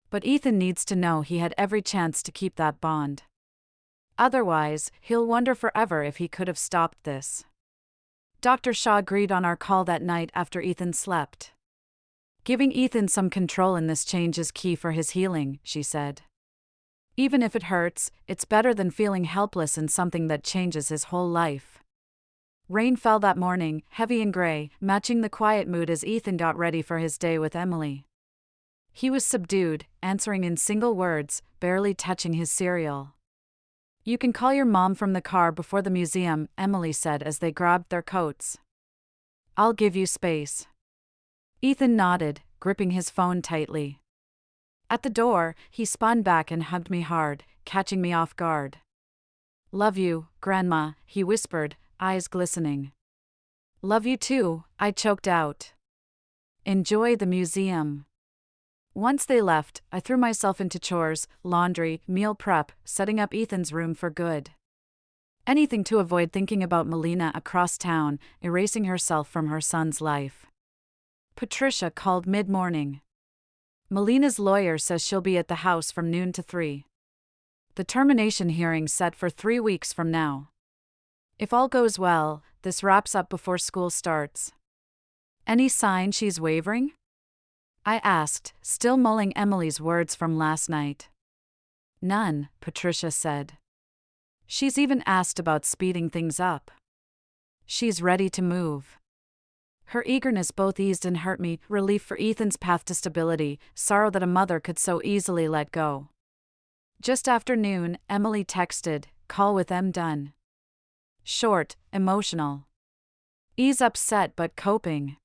But Ethan needs to know he had every chance to keep that bond. Otherwise, he'll wonder forever if he could have stopped this. Dr. Shaw agreed on our call that night after Ethan slept. Giving Ethan some control in this change is key for his healing, she said. Even if it hurts, it's better than feeling helpless in something that changes his whole life. Rain fell that morning, heavy and gray, matching the quiet mood as Ethan got ready for his day with Emily. He was subdued, answering in single words, barely touching his cereal. You can call your mom from the car before the museum, Emily said as they grabbed their coats. I'll give you space. Ethan nodded, gripping his phone tightly. At the door, he spun back and hugged me hard, catching me off guard. Love you, Grandma, he whispered, eyes glistening. Love you too, I choked out. Enjoy the museum. Once they left, I threw myself into chores, laundry, meal prep, setting up Ethan's room for good. Anything to avoid thinking about Melina across town, erasing herself from her son's life. Patricia called mid-morning. Melina's lawyer says she'll be at the house from noon to 3. The termination hearing's set for 3 weeks from now. If all goes well, this wraps up before school starts. Any sign she's wavering? I asked, still mulling Emily's words from last night. None, Patricia said. She's even asked about speeding things up. She's ready to move. Her eagerness both eased and hurt me, relief for Ethan's path to stability, sorrow that a mother could so easily let go. Just after noon, Emily texted, call with M done. Short, emotional. E's upset but coping.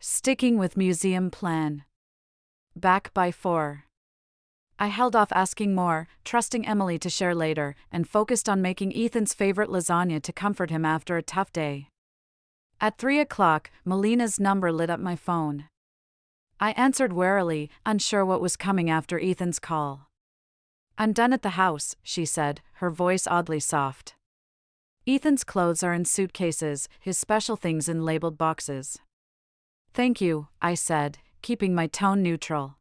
Sticking with museum plan. Back by 4. I held off asking more, trusting Emily to share later, and focused on making Ethan's favorite lasagna to comfort him after a tough day. At 3 o'clock, Melina's number lit up my phone. I answered warily, unsure what was coming after Ethan's call. I'm done at the house, she said, her voice oddly soft. Ethan's clothes are in suitcases, his special things in labeled boxes. Thank you, I said, keeping my tone neutral.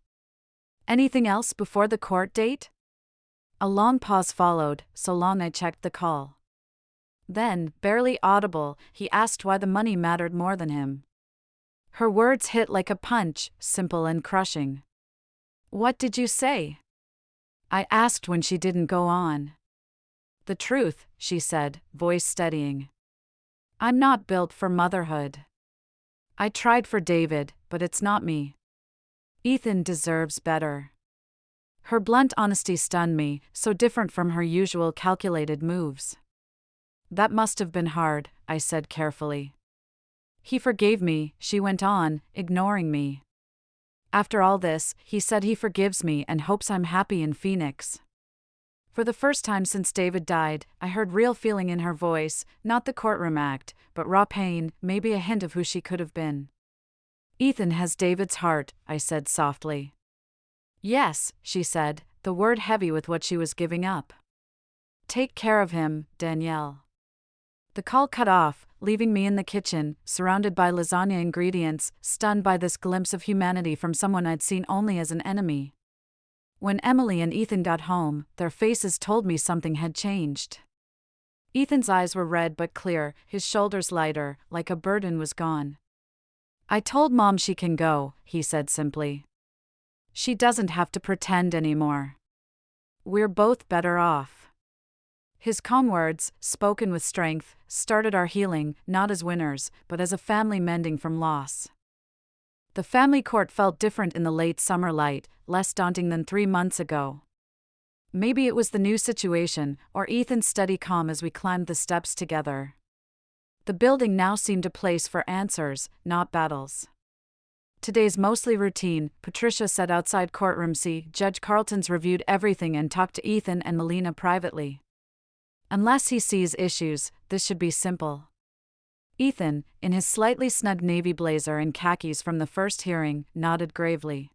Anything else before the court date? A long pause followed, so long I checked the call. Then, barely audible, he asked why the money mattered more than him. Her words hit like a punch, simple and crushing. What did you say? I asked when she didn't go on. The truth, she said, voice steadying. I'm not built for motherhood. I tried for David, but it's not me. Ethan deserves better. Her blunt honesty stunned me, so different from her usual calculated moves. That must have been hard, I said carefully. He forgave me, she went on, ignoring me. After all this, he said he forgives me and hopes I'm happy in Phoenix. For the first time since David died, I heard real feeling in her voice, not the courtroom act, but raw pain, maybe a hint of who she could have been. Ethan has David's heart, I said softly. Yes, she said, the word heavy with what she was giving up. Take care of him, Danielle. The call cut off, leaving me in the kitchen, surrounded by lasagna ingredients, stunned by this glimpse of humanity from someone I'd seen only as an enemy. When Emily and Ethan got home, their faces told me something had changed. Ethan's eyes were red but clear, his shoulders lighter, like a burden was gone. I told Mom she can go, he said simply. She doesn't have to pretend anymore. We're both better off. His calm words, spoken with strength, started our healing, not as winners, but as a family mending from loss. The family court felt different in the late summer light, less daunting than 3 months ago. Maybe it was the new situation, or Ethan's steady calm as we climbed the steps together. The building now seemed a place for answers, not battles. Today's mostly routine, Patricia said outside courtroom C. Judge Carlton's reviewed everything and talked to Ethan and Melina privately. Unless he sees issues, this should be simple. Ethan, in his slightly snug navy blazer and khakis from the first hearing, nodded gravely.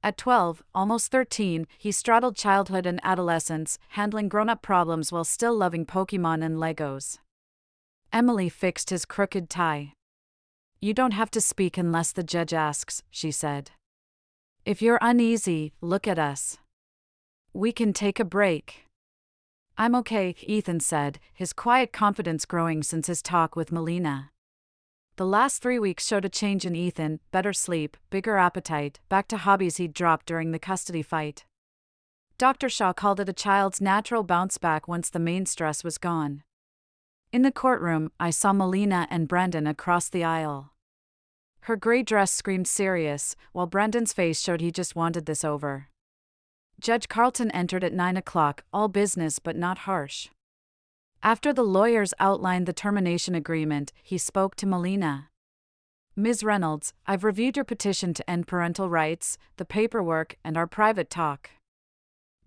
At 12, almost 13, he straddled childhood and adolescence, handling grown-up problems while still loving Pokemon and Legos. Emily fixed his crooked tie. You don't have to speak unless the judge asks, she said. If you're uneasy, look at us. We can take a break. I'm okay, Ethan said, his quiet confidence growing since his talk with Melina. The last 3 weeks showed a change in Ethan, better sleep, bigger appetite, back to hobbies he'd dropped during the custody fight. Dr. Shaw called it a child's natural bounce back once the main stress was gone. In the courtroom, I saw Melina and Brandon across the aisle. Her gray dress screamed serious, while Brandon's face showed he just wanted this over. Judge Carlton entered at 9 o'clock, all business but not harsh. After the lawyers outlined the termination agreement, he spoke to Melina. Ms. Reynolds, I've reviewed your petition to end parental rights, the paperwork, and our private talk.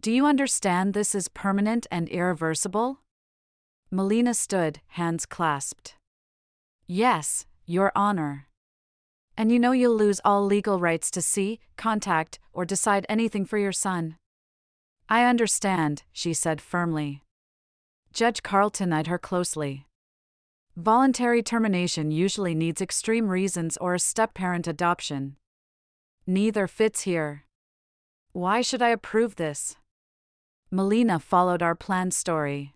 Do you understand this is permanent and irreversible? Melina stood, hands clasped. Yes, Your Honor. And you know you'll lose all legal rights to see, contact, or decide anything for your son. I understand, she said firmly. Judge Carlton eyed her closely. Voluntary termination usually needs extreme reasons or a step-parent adoption. Neither fits here. Why should I approve this? Melina followed our planned story.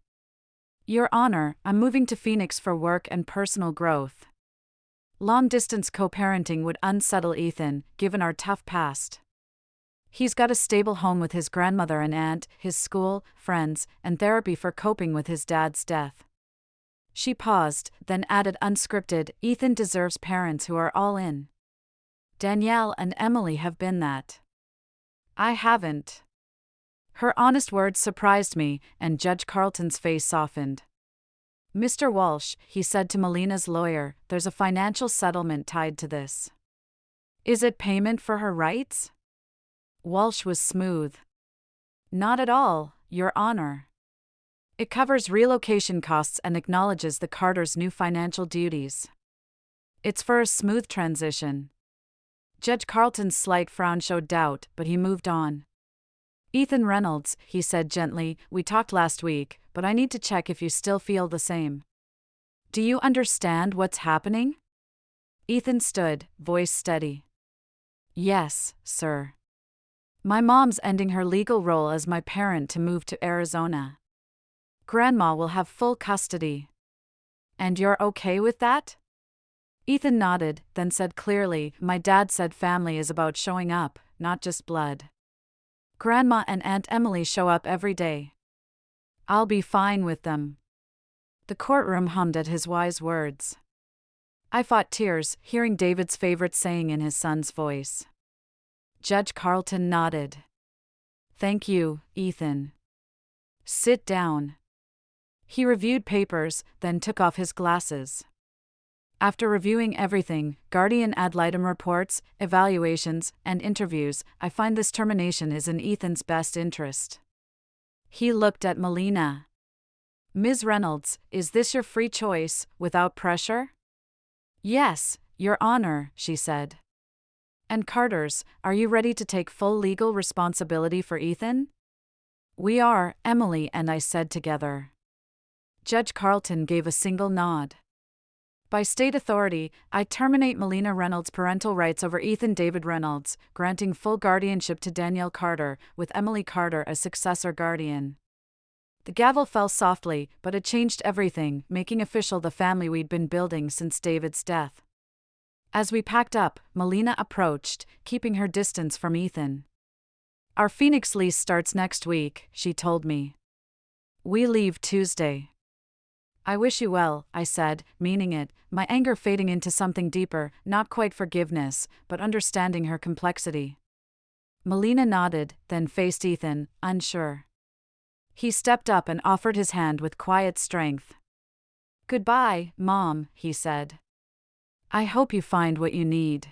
Your Honor, I'm moving to Phoenix for work and personal growth. Long-distance co-parenting would unsettle Ethan, given our tough past. He's got a stable home with his grandmother and aunt, his school, friends, and therapy for coping with his dad's death. She paused, then added unscripted, Ethan deserves parents who are all in. Danielle and Emily have been that. I haven't. Her honest words surprised me, and Judge Carlton's face softened. Mr. Walsh, he said to Melina's lawyer, there's a financial settlement tied to this. Is it payment for her rights? Walsh was smooth. Not at all, Your Honor. It covers relocation costs and acknowledges the Carters' new financial duties. It's for a smooth transition. Judge Carlton's slight frown showed doubt, but he moved on. Ethan Reynolds, he said gently, we talked last week, but I need to check if you still feel the same. Do you understand what's happening? Ethan stood, voice steady. Yes, sir. My mom's ending her legal role as my parent to move to Arizona. Grandma will have full custody. And you're okay with that? Ethan nodded, then said clearly, my dad said family is about showing up, not just blood. Grandma and Aunt Emily show up every day. I'll be fine with them. The courtroom hummed at his wise words. I fought tears, hearing David's favorite saying in his son's voice. Judge Carlton nodded. Thank you, Ethan. Sit down. He reviewed papers, then took off his glasses. After reviewing everything, guardian ad litem reports, evaluations, and interviews, I find this termination is in Ethan's best interest. He looked at Melina. Ms. Reynolds, is this your free choice, without pressure? Yes, Your Honor, she said. And Carter's, are you ready to take full legal responsibility for Ethan? We are, Emily and I said together. Judge Carlton gave a single nod. By state authority, I terminate Melina Reynolds' parental rights over Ethan David Reynolds, granting full guardianship to Danielle Carter, with Emily Carter as successor guardian. The gavel fell softly, but it changed everything, making official the family we'd been building since David's death. As we packed up, Melina approached, keeping her distance from Ethan. Our Phoenix lease starts next week, she told me. We leave Tuesday. I wish you well, I said, meaning it, my anger fading into something deeper, not quite forgiveness, but understanding her complexity. Melina nodded, then faced Ethan, unsure. He stepped up and offered his hand with quiet strength. Goodbye, Mom, he said. I hope you find what you need.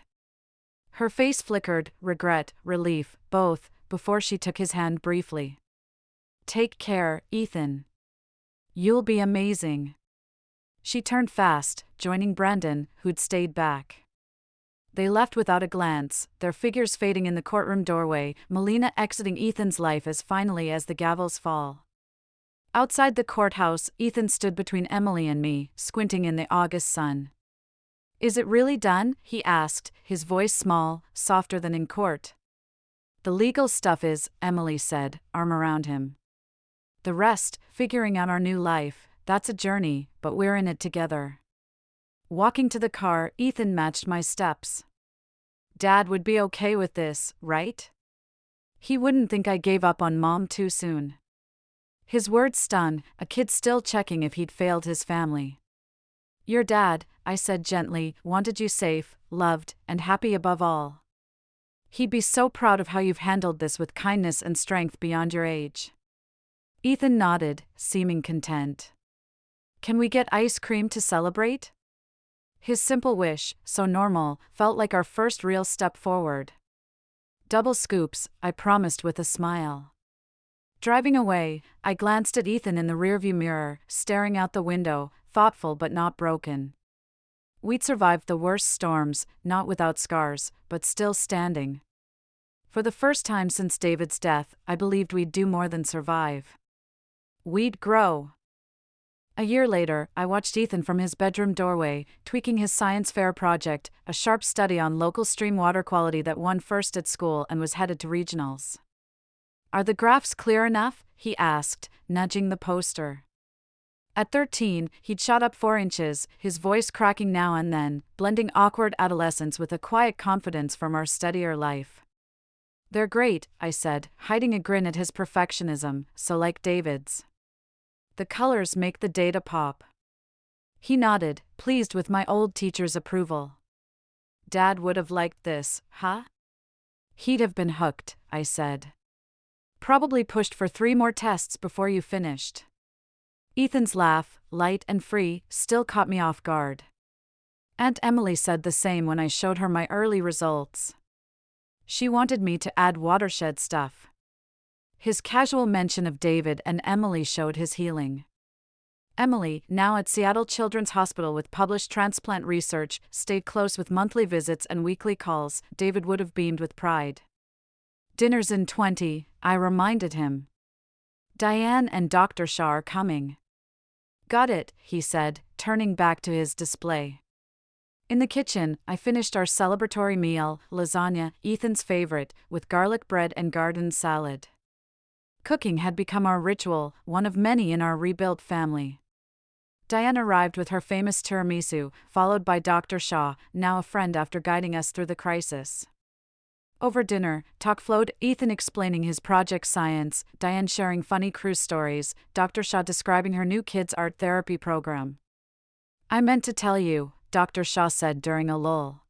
Her face flickered, regret, relief, both, before she took his hand briefly. Take care, Ethan. You'll be amazing. She turned fast, joining Brandon, who'd stayed back. They left without a glance, their figures fading in the courtroom doorway, Melina exiting Ethan's life as finally as the gavels fall. Outside the courthouse, Ethan stood between Emily and me, squinting in the August sun. Is it really done? He asked, his voice small, softer than in court. The legal stuff is, Emily said, arm around him. The rest, figuring out our new life, that's a journey, but we're in it together. Walking to the car, Ethan matched my steps. Dad would be okay with this, right? He wouldn't think I gave up on Mom too soon. His words stung, a kid still checking if he'd failed his family. Your dad, I said gently, wanted you safe, loved, and happy above all. He'd be so proud of how you've handled this with kindness and strength beyond your age. Ethan nodded, seeming content. Can we get ice cream to celebrate? His simple wish, so normal, felt like our first real step forward. Double scoops, I promised with a smile. Driving away, I glanced at Ethan in the rearview mirror, staring out the window, thoughtful but not broken. We'd survived the worst storms, not without scars, but still standing. For the first time since David's death, I believed we'd do more than survive. We'd grow. A year later, I watched Ethan from his bedroom doorway, tweaking his science fair project, a sharp study on local stream water quality that won first at school and was headed to regionals. Are the graphs clear enough? He asked, nudging the poster. At 13, he'd shot up 4 inches, his voice cracking now and then, blending awkward adolescence with a quiet confidence from our steadier life. They're great, I said, hiding a grin at his perfectionism, so like David's. The colors make the data pop. He nodded, pleased with my old teacher's approval. Dad would have liked this, huh? He'd have been hooked, I said. Probably pushed for 3 more tests before you finished. Ethan's laugh, light and free, still caught me off guard. Aunt Emily said the same when I showed her my early results. She wanted me to add watershed stuff. His casual mention of David and Emily showed his healing. Emily, now at Seattle Children's Hospital with published transplant research, stayed close with monthly visits and weekly calls. David would have beamed with pride. Dinner's in 20, I reminded him. Diane and Dr. Shaw are coming. Got it, he said, turning back to his display. In the kitchen, I finished our celebratory meal, lasagna, Ethan's favorite, with garlic bread and garden salad. Cooking had become our ritual, one of many in our rebuilt family. Diane arrived with her famous tiramisu, followed by Dr. Shaw, now a friend after guiding us through the crisis. Over dinner, talk flowed, Ethan explaining his project science, Diane sharing funny cruise stories, Dr. Shaw describing her new kids' art therapy program. I meant to tell you, Dr. Shaw said during a lull.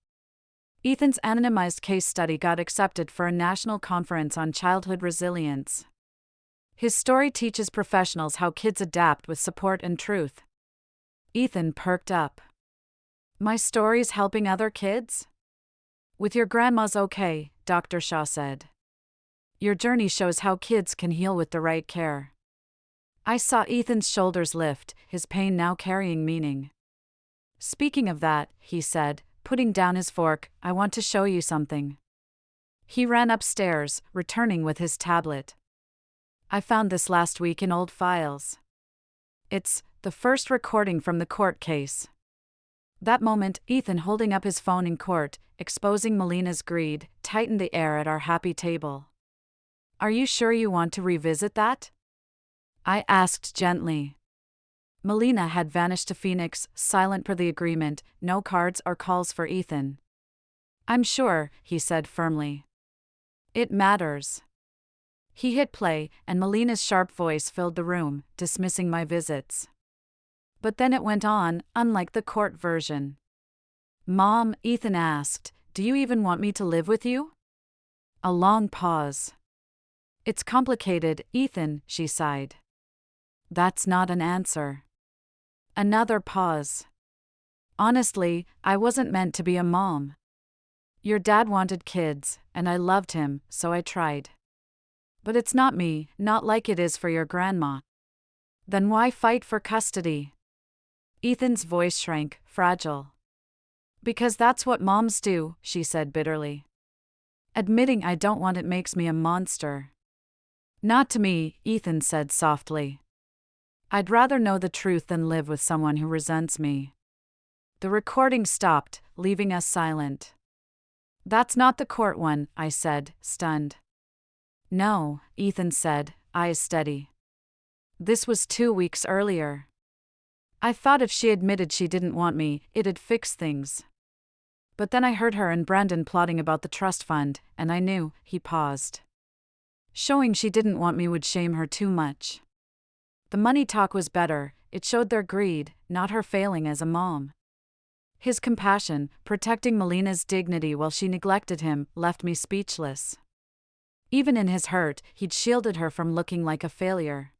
Ethan's anonymized case study got accepted for a national conference on childhood resilience. His story teaches professionals how kids adapt with support and truth. Ethan perked up. My story's helping other kids? With your grandma's okay, Dr. Shaw said. Your journey shows how kids can heal with the right care. I saw Ethan's shoulders lift, his pain now carrying meaning. Speaking of that, he said, putting down his fork, I want to show you something. He ran upstairs, returning with his tablet. I found this last week in old files. It's the first recording from the court case. That moment, Ethan holding up his phone in court, exposing Melina's greed, tightened the air at our happy table. Are you sure you want to revisit that? I asked gently. Melina had vanished to Phoenix, silent per the agreement, no cards or calls for Ethan. I'm sure, he said firmly. It matters. He hit play, and Melina's sharp voice filled the room, dismissing my visits. But then it went on, unlike the court version. Mom, Ethan asked, do you even want me to live with you? A long pause. It's complicated, Ethan, she sighed. That's not an answer. Another pause. Honestly, I wasn't meant to be a mom. Your dad wanted kids, and I loved him, so I tried. But it's not me, not like it is for your grandma. Then why fight for custody? Ethan's voice shrank, fragile. Because that's what moms do, she said bitterly. Admitting I don't want it makes me a monster. Not to me, Ethan said softly. I'd rather know the truth than live with someone who resents me. The recording stopped, leaving us silent. That's not the court one, I said, stunned. No, Ethan said, eyes steady. This was 2 weeks earlier. I thought if she admitted she didn't want me, it'd fix things. But then I heard her and Brandon plotting about the trust fund, and I knew, he paused. Showing she didn't want me would shame her too much. The money talk was better, it showed their greed, not her failing as a mom. His compassion, protecting Melina's dignity while she neglected him, left me speechless. Even in his hurt, he'd shielded her from looking like a failure.